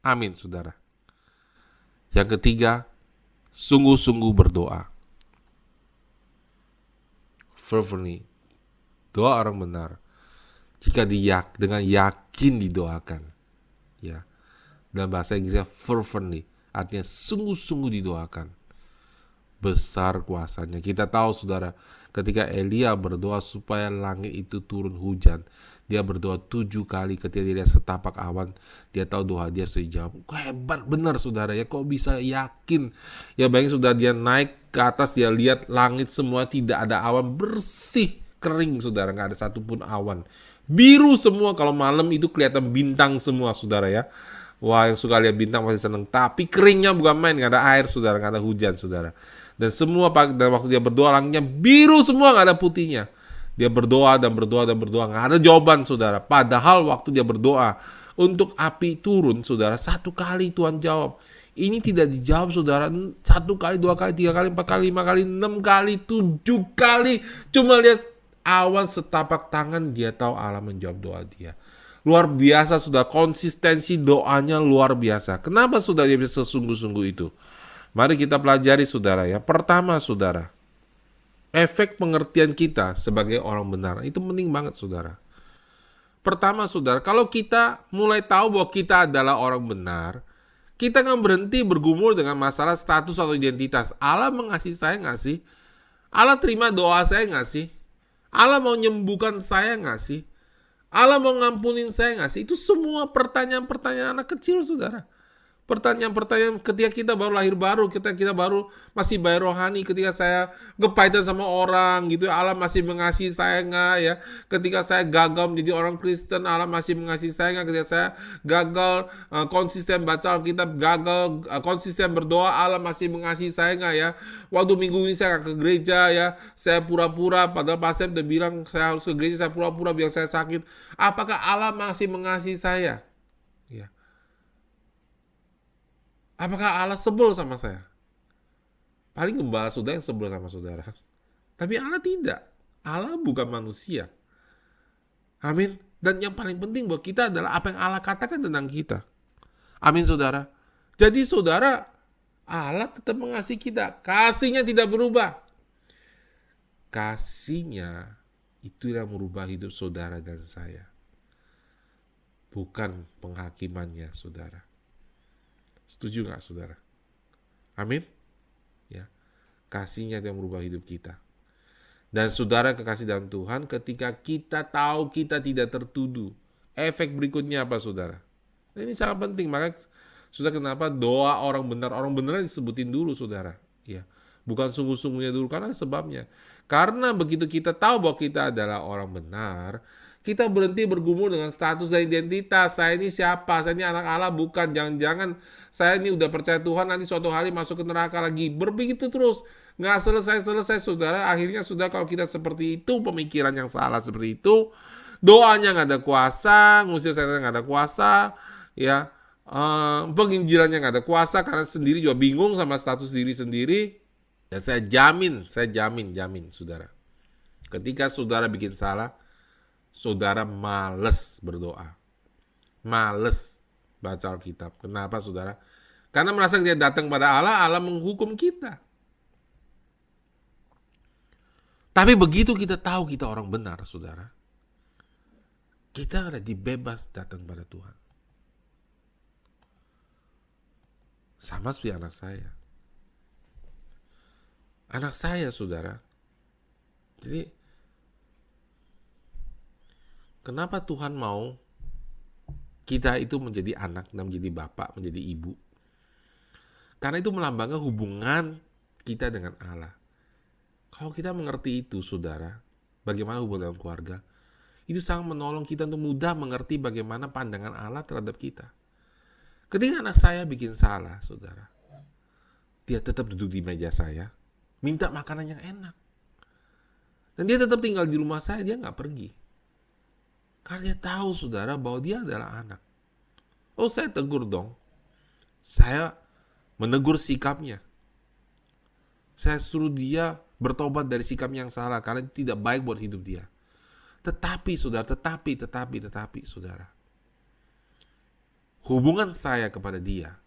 Amin saudara. Yang ketiga, sungguh-sungguh berdoa. Fervently. Doa orang benar. Jika dengan yakin didoakan. Ya. Dalam bahasa Inggrisnya fervently. Artinya sungguh-sungguh didoakan. Besar kuasanya. Kita tahu saudara, ketika Elia berdoa supaya langit itu turun hujan, dia berdoa 7 kali. Ketika dia lihat setapak awan, dia tahu doa dia sudah dijawab. Hebat benar saudara ya, kok bisa yakin? Ya bayangin saudara, dia naik ke atas, dia lihat langit semua tidak ada awan, bersih, kering saudara, nggak ada satupun awan. Biru semua, kalau malam itu kelihatan bintang semua saudara ya. Wah, yang suka lihat bintang pasti seneng. Tapi keringnya bukan main, nggak ada air saudara, nggak ada hujan saudara. Dan semua dan waktu dia berdoa langitnya biru semua, nggak ada putihnya. Dia berdoa dan berdoa dan berdoa, nggak ada jawaban saudara. Padahal waktu dia berdoa untuk api turun saudara, 1 kali Tuhan jawab. Ini tidak dijawab saudara 1 kali, 2 kali, 3 kali, 4 kali, 5 kali, 6 kali, 7 kali. Cuma lihat awan setapak tangan, dia tahu Allah menjawab doa dia. Luar biasa sudah, konsistensi doanya luar biasa. Kenapa sudah dia bisa sesungguh-sungguh itu? Mari kita pelajari saudara ya. Pertama saudara, efek pengertian kita sebagai orang benar. Itu penting banget saudara. Pertama saudara, kalau kita mulai tahu bahwa kita adalah orang benar, kita akan berhenti bergumul dengan masalah status atau identitas. Allah mengasihi saya nggak sih? Allah terima doa saya nggak sih? Allah mau menyembuhkan saya nggak sih? Allah mau ngampunin saya nggak sih? Itu semua pertanyaan-pertanyaan anak kecil saudara. Pertanyaan-pertanyaan ketika kita baru lahir baru, kita baru masih bayi rohani, ketika saya kepahitan sama orang gitu, Allah masih mengasihi saya nggak ya? Ketika saya gagal menjadi orang Kristen, Allah masih mengasihi saya nggak? Ketika saya gagal konsisten baca Alkitab, gagal konsisten berdoa, Allah masih mengasihi saya nggak ya? Waktu minggu ini saya nggak ke gereja ya, saya pura-pura, padahal pastor udah bilang saya harus ke gereja, saya pura-pura biar saya sakit. Apakah Allah masih mengasihi saya? Ya. Apakah Allah sebel sama saya? Paling gembala saudara yang sebel sama saudara. Tapi Allah tidak. Allah bukan manusia. Amin. Dan yang paling penting buat kita adalah apa yang Allah katakan tentang kita. Amin saudara. Jadi saudara, Allah tetap mengasihi kita. Kasihnya tidak berubah. Kasihnya itu yang merubah hidup saudara dan saya. Bukan penghakimannya saudara. Setuju nggak saudara? Amin. Ya, kasihnya yang merubah hidup kita. Dan saudara kekasih dalam Tuhan, ketika kita tahu kita tidak tertuduh, efek berikutnya apa saudara? Nah, ini sangat penting. Maka saudara, kenapa doa orang benar disebutin dulu saudara? Ya, bukan sungguh-sungguhnya dulu, karena sebabnya. Karena begitu kita tahu bahwa kita adalah orang benar, kita berhenti bergumul dengan status dan identitas. Saya ini siapa? Saya ini anak Allah bukan. Jangan-jangan saya ini udah percaya Tuhan, nanti suatu hari masuk ke neraka lagi. Berbegitu terus. Nggak selesai-selesai saudara. Akhirnya sudah, kalau kita seperti itu, pemikiran yang salah seperti itu, doanya nggak ada kuasa, ngusir setan nggak ada kuasa, ya, penginjilannya nggak ada kuasa, karena sendiri juga bingung sama status diri sendiri. Dan saya jamin saudara. Ketika saudara bikin salah, saudara males berdoa, males baca Alkitab. Kenapa saudara? Karena merasa dia datang pada Allah, Allah menghukum kita. Tapi begitu kita tahu kita orang benar, saudara, kita ada dibebas datang pada Tuhan. Sama seperti anak saya. Anak saya, saudara. Jadi, kenapa Tuhan mau kita itu menjadi anak dan menjadi bapak, menjadi ibu? Karena itu melambangkan hubungan kita dengan Allah. Kalau kita mengerti itu, saudara, bagaimana hubungan dalam keluarga, itu sangat menolong kita untuk mudah mengerti bagaimana pandangan Allah terhadap kita. Ketika anak saya bikin salah, saudara, dia tetap duduk di meja saya, minta makanan yang enak. Dan dia tetap tinggal di rumah saya, dia nggak pergi. Karena dia tahu, saudara, bahwa dia adalah anak. Oh, saya tegur dong. Saya menegur sikapnya. Saya suruh dia bertobat dari sikap yang salah karena itu tidak baik buat hidup dia. Tetapi, saudara, tetapi, saudara, hubungan saya kepada dia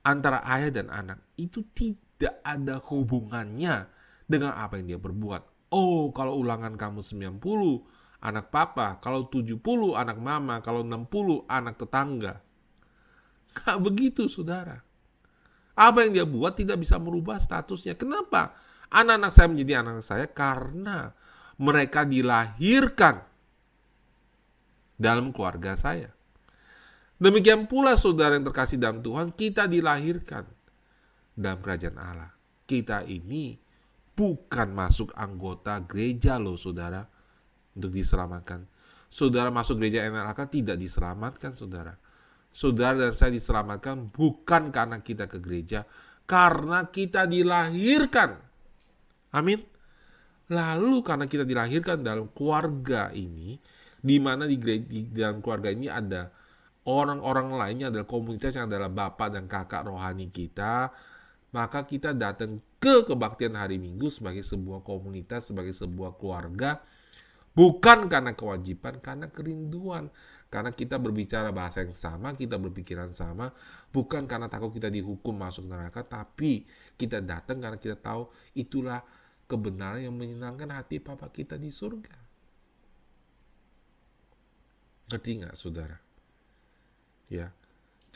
antara ayah dan anak itu tidak ada hubungannya dengan apa yang dia berbuat. Oh, kalau ulangan kamu 90, anak papa, kalau 70, anak mama, kalau 60, anak tetangga. Nggak begitu, saudara. Apa yang dia buat tidak bisa merubah statusnya. Kenapa? Anak-anak saya menjadi anak saya karena mereka dilahirkan dalam keluarga saya. Demikian pula saudara yang terkasih dalam Tuhan, kita dilahirkan dalam kerajaan Allah. Kita ini bukan masuk anggota gereja loh, saudara, untuk diselamatkan. Saudara masuk gereja NLAK tidak diselamatkan, saudara. Saudara dan saya diselamatkan bukan karena kita ke gereja, karena kita dilahirkan. Amin. Lalu karena kita dilahirkan dalam keluarga ini, di mana di dalam keluarga ini ada orang-orang lainnya, adalah komunitas yang adalah bapak dan kakak rohani kita, maka kita datang ke kebaktian hari Minggu sebagai sebuah komunitas, sebagai sebuah keluarga, bukan karena kewajiban, karena kerinduan. Karena kita berbicara bahasa yang sama, kita berpikiran sama, bukan karena takut kita dihukum masuk neraka, tapi kita datang karena kita tahu itulah kebenaran yang menyenangkan hati Bapa kita di surga. Ngerti nggak, saudara? Ya,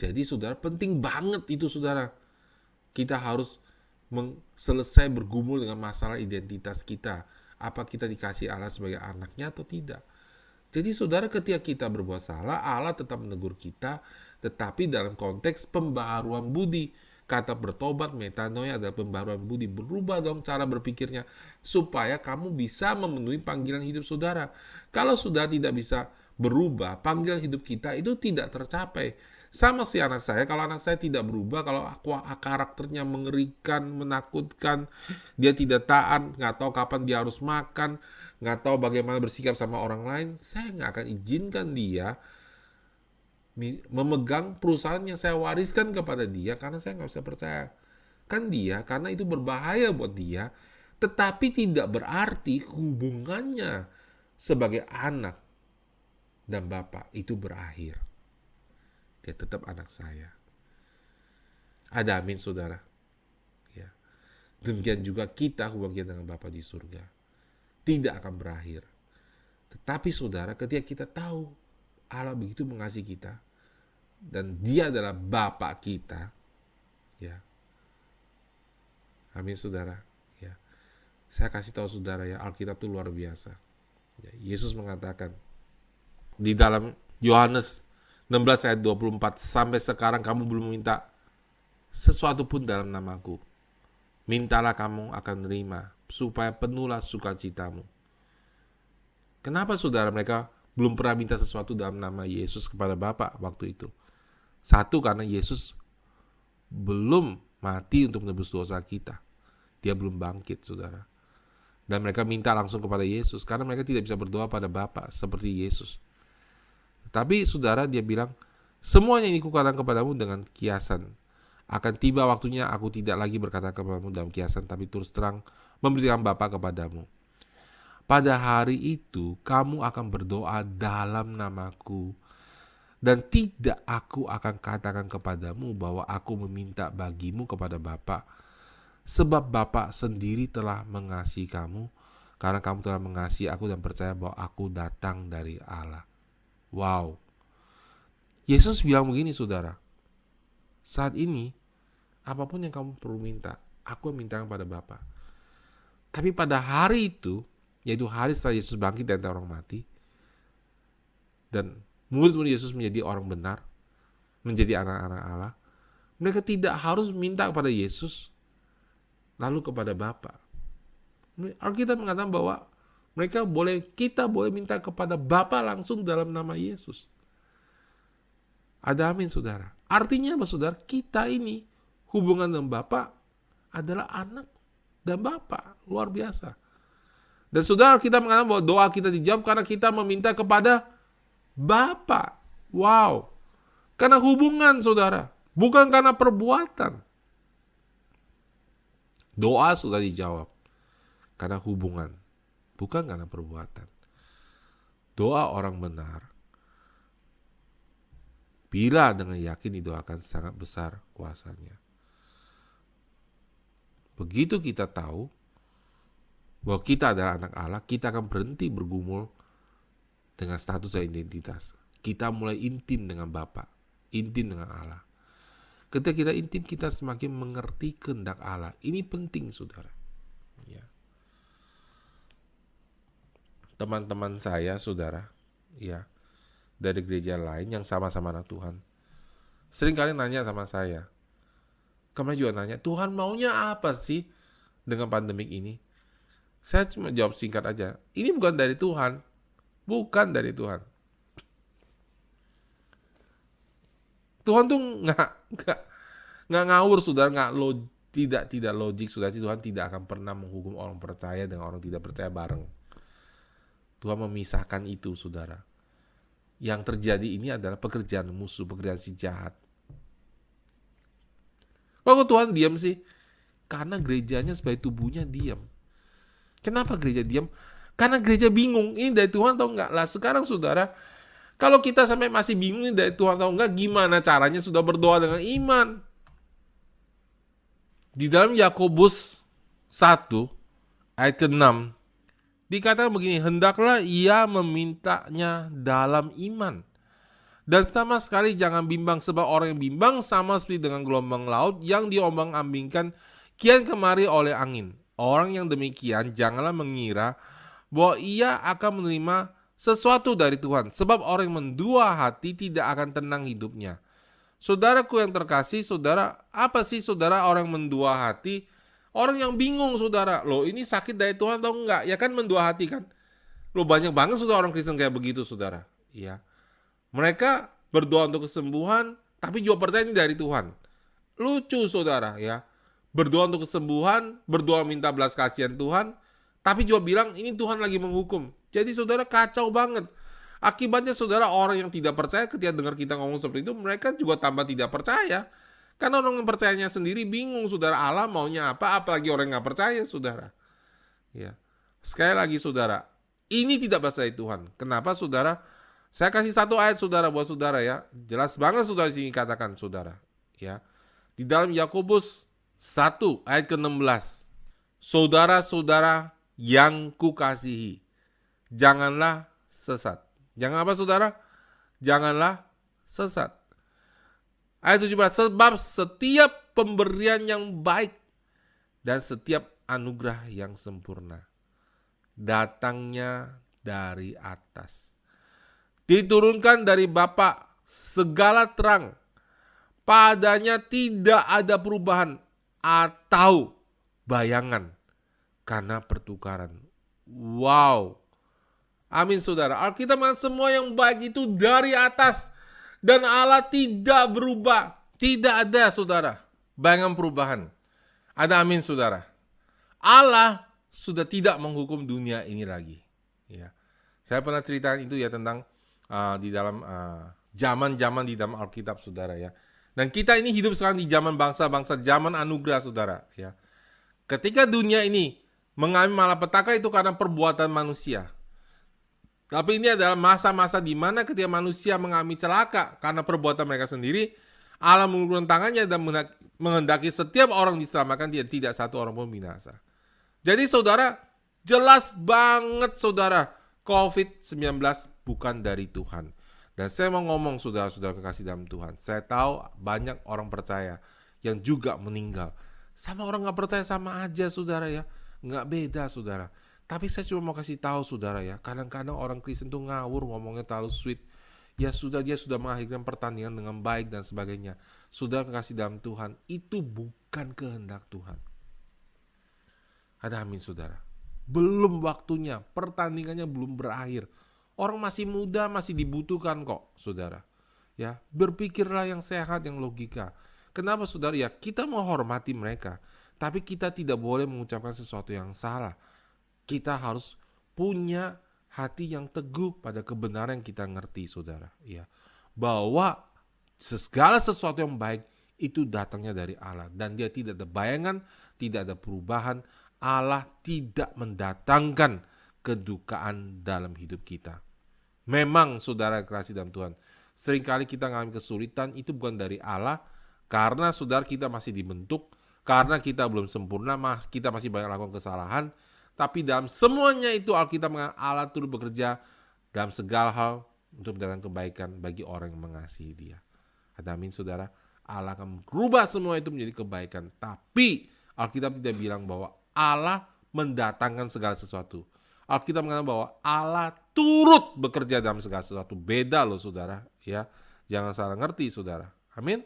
jadi saudara, penting banget itu, saudara. Kita harus selesai bergumul dengan masalah identitas kita. Apa kita dikasih Allah sebagai anaknya atau tidak? Jadi saudara, ketika kita berbuat salah, Allah tetap menegur kita, tetapi dalam konteks pembaharuan budi. Kata bertobat, metanoia adalah pembaharuan budi. Berubah dong cara berpikirnya, supaya kamu bisa memenuhi panggilan hidup saudara. Kalau saudara tidak bisa berubah, panggilan hidup kita itu tidak tercapai. Sama seperti anak saya, kalau anak saya tidak berubah, kalau karakternya mengerikan, menakutkan, dia tidak taat, nggak tahu kapan dia harus makan, nggak tahu bagaimana bersikap sama orang lain, saya nggak akan izinkan dia memegang perusahaan yang saya wariskan kepada dia, karena saya nggak bisa percaya kan dia, karena itu berbahaya buat dia. Tetapi tidak berarti hubungannya sebagai anak dan bapak itu berakhir. Dia tetap anak saya. Ada amin, saudara. Ya. Demikian juga kita hubungan kita dengan Bapa di surga tidak akan berakhir. Tetapi saudara, ketika kita tahu Allah begitu mengasihi kita dan Dia adalah Bapa kita, ya. Amin, saudara. Ya. Saya kasih tahu saudara, ya, Alkitab itu luar biasa. Ya, Yesus mengatakan di dalam Yohanes 16 ayat 24, sampai sekarang kamu belum minta sesuatu pun dalam namaku. Mintalah kamu akan menerima, supaya penuhlah sukacitamu. Kenapa saudara mereka belum pernah minta sesuatu dalam nama Yesus kepada Bapa waktu itu? Satu, karena Yesus belum mati untuk menebus dosa kita. Dia belum bangkit, saudara. Dan mereka minta langsung kepada Yesus, karena mereka tidak bisa berdoa pada Bapa seperti Yesus. Tapi saudara, dia bilang, semuanya ini kukatakan kepadamu dengan kiasan. Akan tiba waktunya aku tidak lagi berkata kepadamu dalam kiasan, tapi terus terang memberitakan Bapa kepadamu. Pada hari itu kamu akan berdoa dalam namaku. Dan tidak aku akan katakan kepadamu bahwa aku meminta bagimu kepada Bapa, sebab Bapa sendiri telah mengasihi kamu, karena kamu telah mengasihi aku dan percaya bahwa aku datang dari Allah. Wow. Yesus bilang begini, saudara. Saat ini, apapun yang kamu perlu minta, aku minta kepada Bapa. Tapi pada hari itu, yaitu hari setelah Yesus bangkit dari orang mati, dan murid-murid Yesus menjadi orang benar, menjadi anak-anak Allah, mereka tidak harus minta kepada Yesus, lalu kepada Bapa. Alkitab mengatakan bahwa kita boleh minta kepada Bapa langsung dalam nama Yesus. Ada amin, saudara. Artinya apa, saudara? Kita ini hubungan dengan Bapa adalah anak dan Bapa. Luar biasa. Dan saudara, kita mengatakan bahwa doa kita dijawab karena kita meminta kepada Bapa. Wow. Karena hubungan, saudara, bukan karena perbuatan. Doa sudah dijawab karena hubungan, bukan karena perbuatan. Doa orang benar, bila dengan yakin didoakan, sangat besar kuasanya. Begitu kita tahu bahwa kita adalah anak Allah, kita akan berhenti bergumul dengan status dan identitas. Kita mulai intim dengan Bapa, intim dengan Allah. Ketika kita intim, kita semakin mengerti kehendak Allah. Ini penting, saudara. Ya. Teman-teman saya, saudara, ya, dari gereja lain yang sama-sama anak Tuhan, sering kali nanya sama saya. Kemarin juga nanya, Tuhan maunya apa sih dengan pandemik ini? Saya cuma jawab singkat aja. Ini bukan dari Tuhan. Bukan dari Tuhan. Tuhan tuh nggak ngawur, saudara, tidak logik, saudara. Tuhan tidak akan pernah menghukum orang percaya dengan orang tidak percaya bareng. Tuhan memisahkan itu, saudara. Yang terjadi ini adalah pekerjaan musuh, pekerjaan si jahat. Kok Tuhan diam sih? Karena gerejanya sebagai tubuhnya diam. Kenapa gereja diam? Karena gereja bingung, ini dari Tuhan atau enggak? Lah sekarang, saudara, kalau kita sampai masih bingung ini dari Tuhan atau enggak, gimana caranya sudah berdoa dengan iman? Di dalam Yakobus 1 ayat ke-6 dikatakan begini, hendaklah ia memintanya dalam iman. Dan sama sekali jangan bimbang, sebab orang yang bimbang sama seperti dengan gelombang laut yang diombang-ambingkan kian kemari oleh angin. Orang yang demikian janganlah mengira bahwa ia akan menerima sesuatu dari Tuhan, sebab orang yang mendua hati tidak akan tenang hidupnya. Saudaraku yang terkasih, saudara, apa sih, saudara, orang mendua hati? Orang yang bingung, saudara, loh ini sakit dari Tuhan atau enggak? Ya kan mendua hati kan? Loh banyak banget saudara orang Kristen kayak begitu, saudara. Ya, mereka berdoa untuk kesembuhan, tapi juga percaya ini dari Tuhan. Lucu, saudara, ya. Berdoa untuk kesembuhan, berdoa minta belas kasihan Tuhan, tapi juga bilang ini Tuhan lagi menghukum. Jadi saudara, kacau banget. Akibatnya saudara, orang yang tidak percaya ketika dengar kita ngomong seperti itu, mereka juga tambah tidak percaya. Karena orang yang percayanya sendiri bingung, saudara, Allah maunya apa, apalagi orang yang gak percaya, saudara. Ya. Sekali lagi, saudara, ini tidak berasal dari Tuhan. Kenapa, saudara? Saya kasih satu ayat, saudara, buat saudara, ya. Jelas banget, saudara, di sini katakan, saudara. Ya. Di dalam Yakobus 1 ayat ke-16. Saudara-saudara yang kukasihi, janganlah sesat. Jangan apa, saudara? Janganlah sesat. Ayat 17, sebab setiap pemberian yang baik dan setiap anugerah yang sempurna datangnya dari atas, diturunkan dari Bapa segala terang, padanya tidak ada perubahan atau bayangan karena pertukaran. Wow. Amin, saudara. Alkitab mengatakan semua yang baik itu dari atas. Dan Allah tidak berubah. Tidak ada, saudara, bayangan perubahan. Ada amin, saudara. Allah sudah tidak menghukum dunia ini lagi. Ya. Saya pernah ceritakan itu ya tentang di dalam zaman-zaman di dalam Alkitab, saudara, ya. Dan kita ini hidup sekarang di zaman bangsa-bangsa, zaman anugerah, saudara, ya. Ketika dunia ini mengalami malapetaka itu karena perbuatan manusia. Tapi ini adalah masa-masa di mana ketika manusia mengalami celaka karena perbuatan mereka sendiri, Allah mengulurkan tangannya dan menghendaki setiap orang diselamatkan, dan tidak satu orang pun binasa. Jadi saudara, jelas banget saudara, COVID-19 bukan dari Tuhan. Dan saya mau ngomong saudara-saudara kekasih dalam Tuhan, saya tahu banyak orang percaya yang juga meninggal. Sama orang gak percaya sama aja saudara ya, gak beda saudara. Tapi saya cuma mau kasih tahu saudara ya, kadang-kadang orang Kristen tuh ngawur, ngomongnya terlalu sweet. Ya sudah, dia sudah mengakhirkan pertandingan dengan baik dan sebagainya. Saudara kekasih dalam Tuhan, itu bukan kehendak Tuhan. Ada amin saudara. Belum waktunya, pertandingannya belum berakhir. Orang masih muda, masih dibutuhkan kok saudara. Ya, berpikirlah yang sehat, yang logika. Kenapa saudara? Ya kita menghormati mereka, tapi kita tidak boleh mengucapkan sesuatu yang salah. Kita harus punya hati yang teguh pada kebenaran yang kita ngerti saudara, ya, bahwa segala sesuatu yang baik itu datangnya dari Allah, dan dia tidak ada bayangan, tidak ada perubahan. Allah tidak mendatangkan kedukaan dalam hidup kita. Memang saudara kasih dalam Tuhan, seringkali kita mengalami kesulitan, itu bukan dari Allah, karena saudara kita masih dibentuk, karena kita belum sempurna, kita masih banyak lakukan kesalahan. Tapi dalam semuanya itu Alkitab mengatakan Allah turut bekerja dalam segala hal untuk mendatangkan kebaikan bagi orang yang mengasihi dia. Ada amin saudara. Allah akan merubah semua itu menjadi kebaikan. Tapi Alkitab tidak bilang bahwa Allah mendatangkan segala sesuatu. Alkitab mengatakan bahwa Allah turut bekerja dalam segala sesuatu. Beda loh saudara, ya. Jangan salah ngerti saudara. Amin.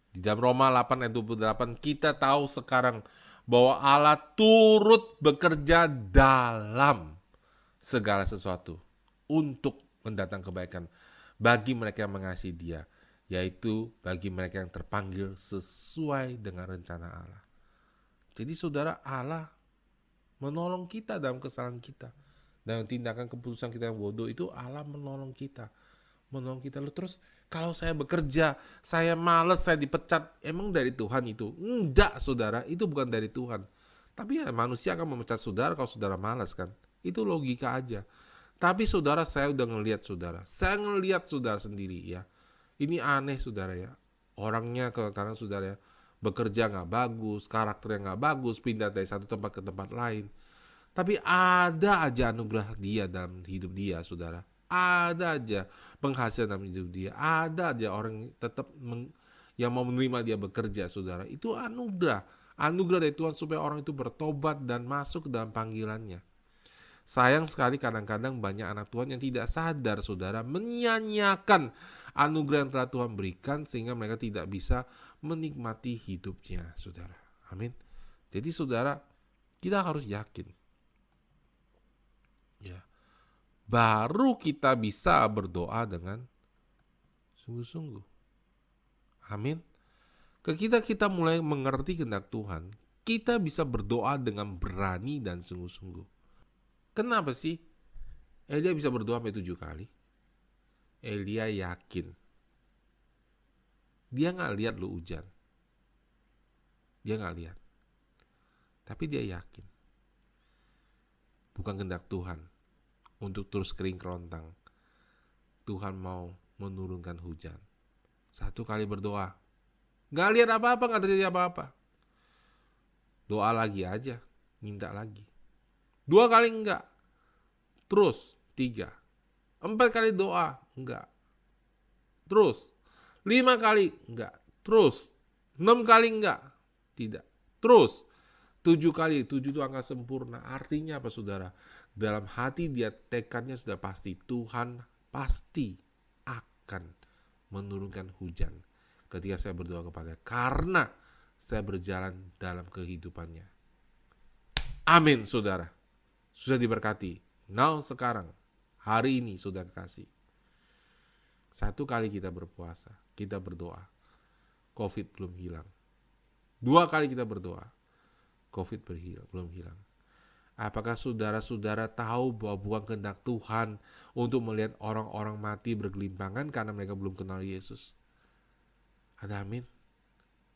Di dalam Roma 8 ayat 28 kita tahu sekarang bahwa Allah turut bekerja dalam segala sesuatu untuk mendatangkan kebaikan bagi mereka yang mengasihi dia, yaitu bagi mereka yang terpanggil sesuai dengan rencana Allah. Jadi saudara, Allah menolong kita dalam kesalahan kita, dalam tindakan keputusan kita yang bodoh itu Allah menolong kita. Loh, terus kalau saya bekerja, saya malas, saya dipecat, emang dari Tuhan itu? Enggak saudara, itu bukan dari Tuhan. Tapi ya manusia akan memecat saudara kalau saudara malas kan. Itu logika aja. Tapi saudara, saya udah ngelihat saudara. Saya ngelihat saudara sendiri ya. Ini aneh saudara ya. Orangnya kadang-kadang saudara ya, bekerja gak bagus, karakternya gak bagus, pindah dari satu tempat ke tempat lain. Tapi ada aja anugerah dia dalam hidup dia saudara. Ada aja penghasilan dalam hidup dia. Ada aja orang yang tetap yang mau menerima dia bekerja saudara. Itu anugerah dari Tuhan supaya orang itu bertobat dan masuk ke dalam panggilannya. Sayang sekali kadang-kadang banyak anak Tuhan yang tidak sadar saudara, menyia-nyiakan anugerah yang telah Tuhan berikan sehingga mereka tidak bisa menikmati hidupnya saudara. Amin. Jadi saudara, kita harus yakin ya, baru kita bisa berdoa dengan sungguh-sungguh. Amin. Ketika kita mulai mengerti kehendak Tuhan, kita bisa berdoa dengan berani dan sungguh-sungguh. Kenapa sih Elia bisa berdoa sampai 7 kali? Elia yakin. Dia gak lihat lo hujan. Dia gak lihat. Tapi dia yakin. Bukan kehendak Tuhan untuk terus kering kerontang. Tuhan mau menurunkan hujan. 1 kali berdoa, gak lihat apa-apa, gak terjadi apa-apa. Doa lagi aja, minta lagi. 2 kali enggak, terus 3, 4 kali doa, enggak, terus 5 kali enggak, terus 6 kali enggak, tidak, terus 7 kali. 7 itu angka sempurna. Artinya apa saudara? Dalam hati dia tekadnya sudah pasti, Tuhan pasti akan menurunkan hujan ketika saya berdoa kepada, karena saya berjalan dalam kehidupannya. Amin saudara. Sudah diberkati. Now sekarang, hari ini sudah kasih. 1 kali kita berpuasa, kita berdoa, COVID belum hilang. 2 kali kita berdoa, COVID belum hilang. Apakah saudara-saudara tahu bahwa bukan kehendak Tuhan untuk melihat orang-orang mati bergelimpangan karena mereka belum kenal Yesus? Ada amin?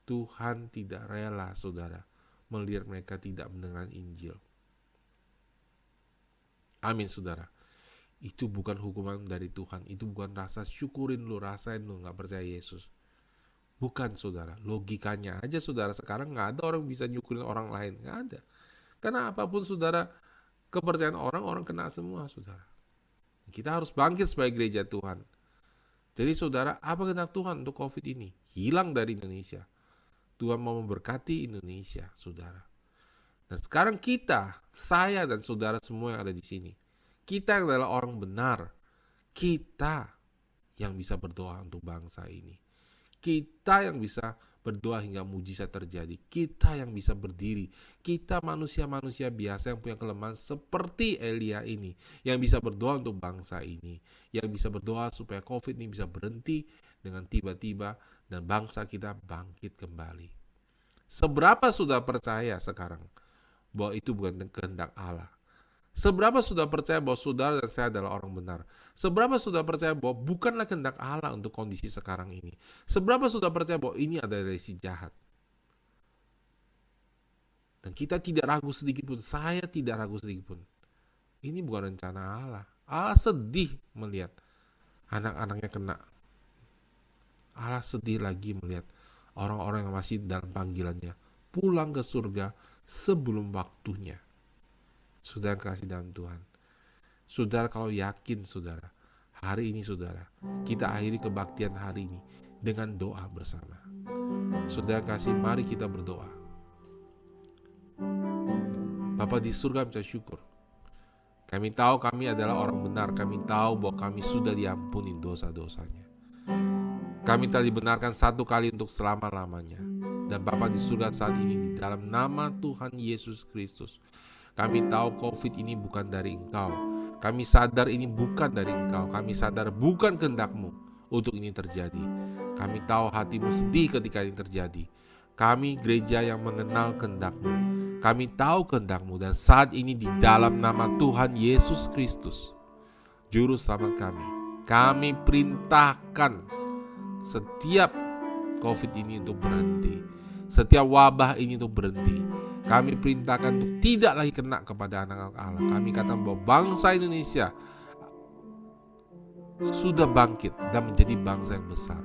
Tuhan tidak rela saudara melihat mereka tidak mendengar Injil. Amin saudara. itu bukan hukuman dari Tuhan. Itu bukan rasa syukurin lu, rasain lu gak percaya Yesus. Bukan saudara, logikanya aja saudara, sekarang gak ada orang bisa nyukurin orang lain, gak ada. Karena apapun saudara, kepercayaan orang kena semua saudara. Kita harus bangkit sebagai gereja Tuhan. Jadi saudara, apa kehendak Tuhan untuk COVID ini? Hilang dari Indonesia. Tuhan mau memberkati Indonesia, saudara. Dan sekarang kita, saya dan saudara semua yang ada di sini, kita yang adalah orang benar. Kita yang bisa berdoa untuk bangsa ini. Kita yang bisa berdoa hingga mujizat terjadi. Kita yang bisa berdiri. Kita manusia-manusia biasa yang punya kelemahan seperti Elia ini, yang bisa berdoa untuk bangsa ini, yang bisa berdoa supaya COVID ini bisa berhenti dengan tiba-tiba dan bangsa kita bangkit kembali. Seberapa sudah percaya sekarang bahwa itu bukan kehendak Allah? Seberapa sudah percaya bahwa saudara dan saya adalah orang benar? Seberapa sudah percaya bahwa bukanlah kehendak Allah untuk kondisi sekarang ini? Seberapa sudah percaya bahwa ini adalah dari si jahat? Dan kita tidak ragu sedikit pun, saya tidak ragu sedikit pun. Ini bukan rencana Allah. Allah sedih melihat anak-anaknya kena. Allah sedih lagi melihat orang-orang yang masih dalam panggilannya pulang ke surga sebelum waktunya. Saudara kasih dalam Tuhan, saudara kalau yakin saudara, hari ini saudara, kita akhiri kebaktian hari ini dengan doa bersama. Saudara kasih, mari kita berdoa. Bapa di surga, kami syukur. Kami tahu kami adalah orang benar, kami tahu bahwa kami sudah diampuni dosa-dosanya. Kami telah dibenarkan satu kali untuk selama-lamanya. Dan Bapa di surga saat ini, di dalam nama Tuhan Yesus Kristus, kami tahu COVID ini bukan dari Engkau. Kami sadar ini bukan dari Engkau. Kami sadar bukan kehendak-Mu untuk ini terjadi. Kami tahu hati-Mu sedih ketika ini terjadi. Kami gereja yang mengenal kehendak-Mu. Kami tahu kehendak-Mu, dan saat ini di dalam nama Tuhan Yesus Kristus, Juru Selamat kami perintahkan setiap COVID ini untuk berhenti. Setiap wabah ini untuk berhenti. Kami perintahkan untuk tidak lagi kena kepada anak-anak Allah. Kami katakan bahwa bangsa Indonesia sudah bangkit dan menjadi bangsa yang besar.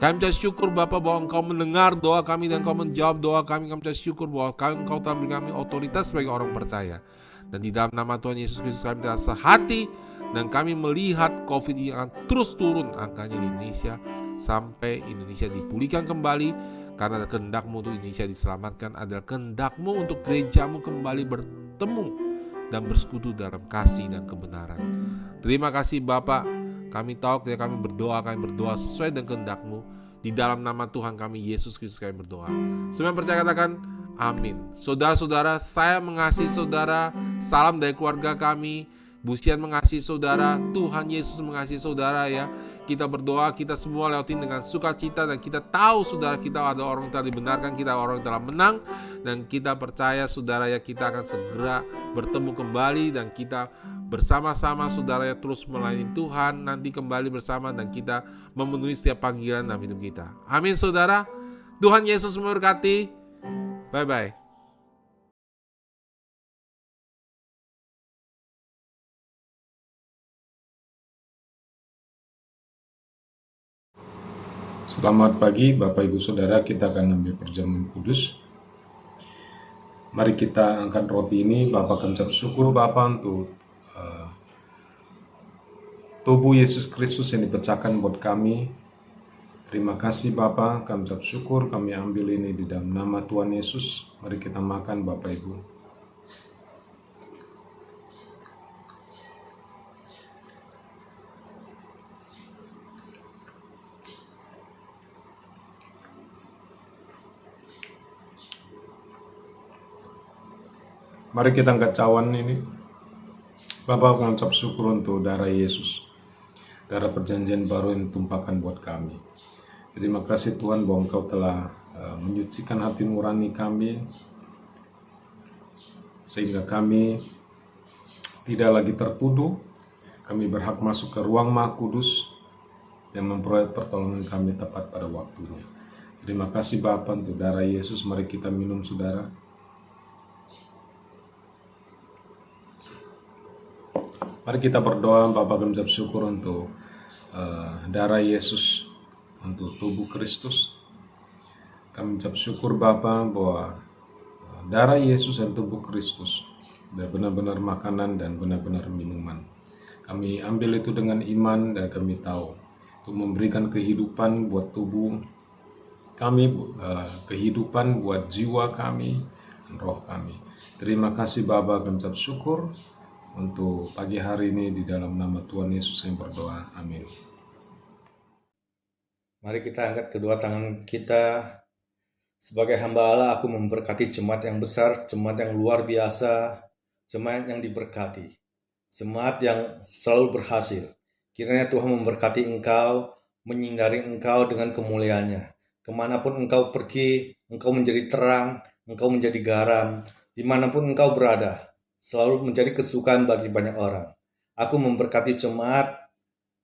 Kami mengucap syukur Bapa bahwa Engkau mendengar doa kami dan Engkau menjawab doa kami. Kami mengucap syukur bahwa Engkau telah memberi kami otoritas sebagai orang percaya. Dan di dalam nama Tuhan Yesus Kristus kami telah sehati, dan kami melihat COVID ini akan terus turun angkanya di Indonesia sampai Indonesia dipulihkan kembali. Karena kehendak-Mu untuk Indonesia diselamatkan, adalah kehendak-Mu untuk gereja-Mu kembali bertemu dan bersekutu dalam kasih dan kebenaran. Terima kasih Bapak. Kami tahu ketika kami berdoa sesuai dengan kehendak-Mu. Di dalam nama Tuhan kami Yesus Kristus kami berdoa. Semua percaya katakan amin. Saudara-saudara, saya mengasihi saudara. Salam dari keluarga kami. Busian mengasihi saudara, Tuhan Yesus mengasihi saudara ya. Kita berdoa, kita semua lewatin dengan sukacita, dan kita tahu saudara kita ada orang yang telah dibenarkan, kita orang yang telah menang, dan kita percaya saudara ya, kita akan segera bertemu kembali, dan kita bersama-sama saudara ya terus melayani Tuhan, nanti kembali bersama, dan kita memenuhi setiap panggilan dalam hidup kita. Amin saudara. Tuhan Yesus memberkati. Bye-bye. Selamat pagi Bapak Ibu Saudara, kita akan ambil perjamuan kudus. Mari kita angkat roti ini. Bapak akan ucap syukur Bapak untuk tubuh Yesus Kristus yang dipecahkan buat kami. Terima kasih Bapak, kami ucap syukur, kami ambil ini di dalam nama Tuhan Yesus. Mari kita makan Bapak Ibu. Mari kita angkat cawan ini. Bapak mengucap syukur untuk darah Yesus, darah perjanjian baru yang ditumpahkan buat kami. Terima kasih Tuhan bahwa Engkau telah menyucikan hati nurani kami, sehingga kami tidak lagi tertuduh. Kami berhak masuk ke ruang Maha Kudus yang memperoleh pertolongan kami tepat pada waktunya. Terima kasih Bapa untuk darah Yesus. Mari kita minum saudara. Mari kita berdoa. Bapa, kami ucap syukur untuk darah Yesus, untuk tubuh Kristus. Kami ucap syukur Bapa bahwa darah Yesus dan tubuh Kristus benar-benar makanan dan benar-benar minuman. Kami ambil itu dengan iman dan kami tahu untuk memberikan kehidupan buat tubuh kami, kehidupan buat jiwa kami, dan roh kami. Terima kasih Bapa, kami ucap syukur untuk pagi hari ini di dalam nama Tuhan Yesus yang berdoa. Amin. Mari kita angkat kedua tangan kita. Sebagai hamba Allah, aku memberkati jemaat yang besar, jemaat yang luar biasa, jemaat yang diberkati, jemaat yang selalu berhasil. Kiranya Tuhan memberkati engkau, menyinari engkau dengan kemuliaannya. Kemanapun engkau pergi, engkau menjadi terang, engkau menjadi garam. Dimanapun engkau berada, selalu menjadi kesukaan bagi banyak orang. Aku memberkati jemaat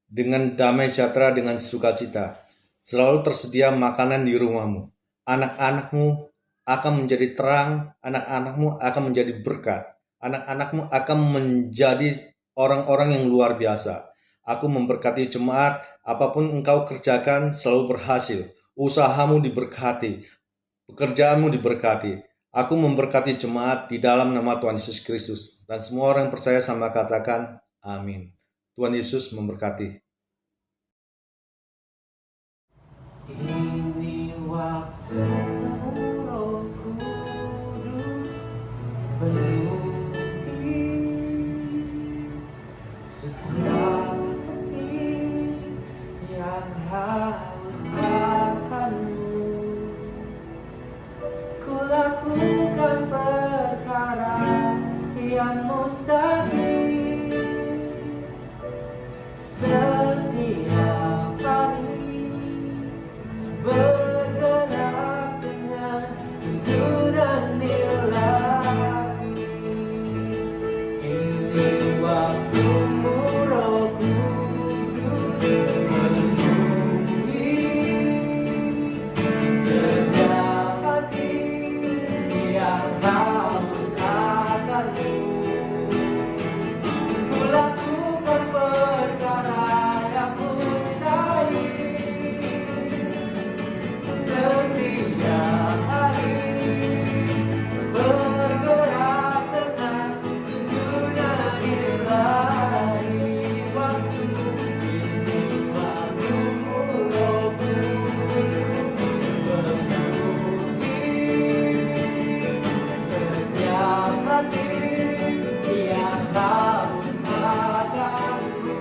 dengan damai sejahtera, dengan sukacita. Selalu tersedia makanan di rumahmu. Anak-anakmu akan menjadi terang, anak-anakmu akan menjadi berkat. Anak-anakmu akan menjadi orang-orang yang luar biasa. Aku memberkati jemaat, apapun engkau kerjakan selalu berhasil. Usahamu diberkati, pekerjaanmu diberkati. Aku memberkati jemaat di dalam nama Tuhan Yesus Kristus. Dan semua orang yang percaya sama katakan, amin. Tuhan Yesus memberkati. Ini waktu Roh Kudus penuhi setiap hati yang haus akanmu. Kulakukan perkara yang mustahil setiap hari, bergerak dengan tuntunan ilahi. Ini waktumu Roh Kudus memenuhi setiap hati yang haus akanmu. Kulakukan perkara yang mustahil setiap hari, bergerak dengan tuntunan ilahi. Waktu ini waktumu Roh Kudus memenuhi setiap hati yang haus akanmu.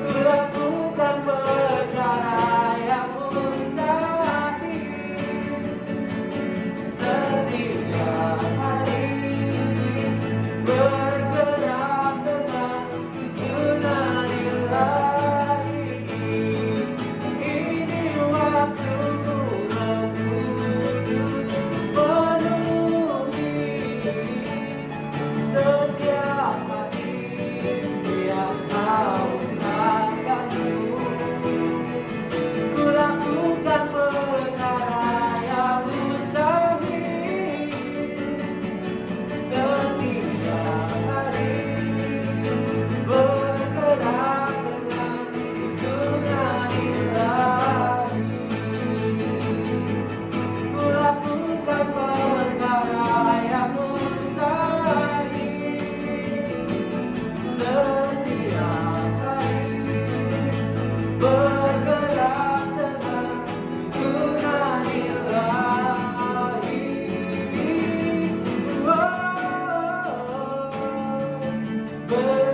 Kulakukan perkara yang mustahil setiap hari, bergerak dengan tuntunan ilahi. Ini waktumu Roh Kudus penuhi setiap hati yang haus akanmu. Kulakukan perkara yang mustahil setiap hari, bergerak dengan tuntunan ilahi. Kulakukan perkara yang mustahil setiap hari, bergerak dengan tuntunan ilahi. Oh,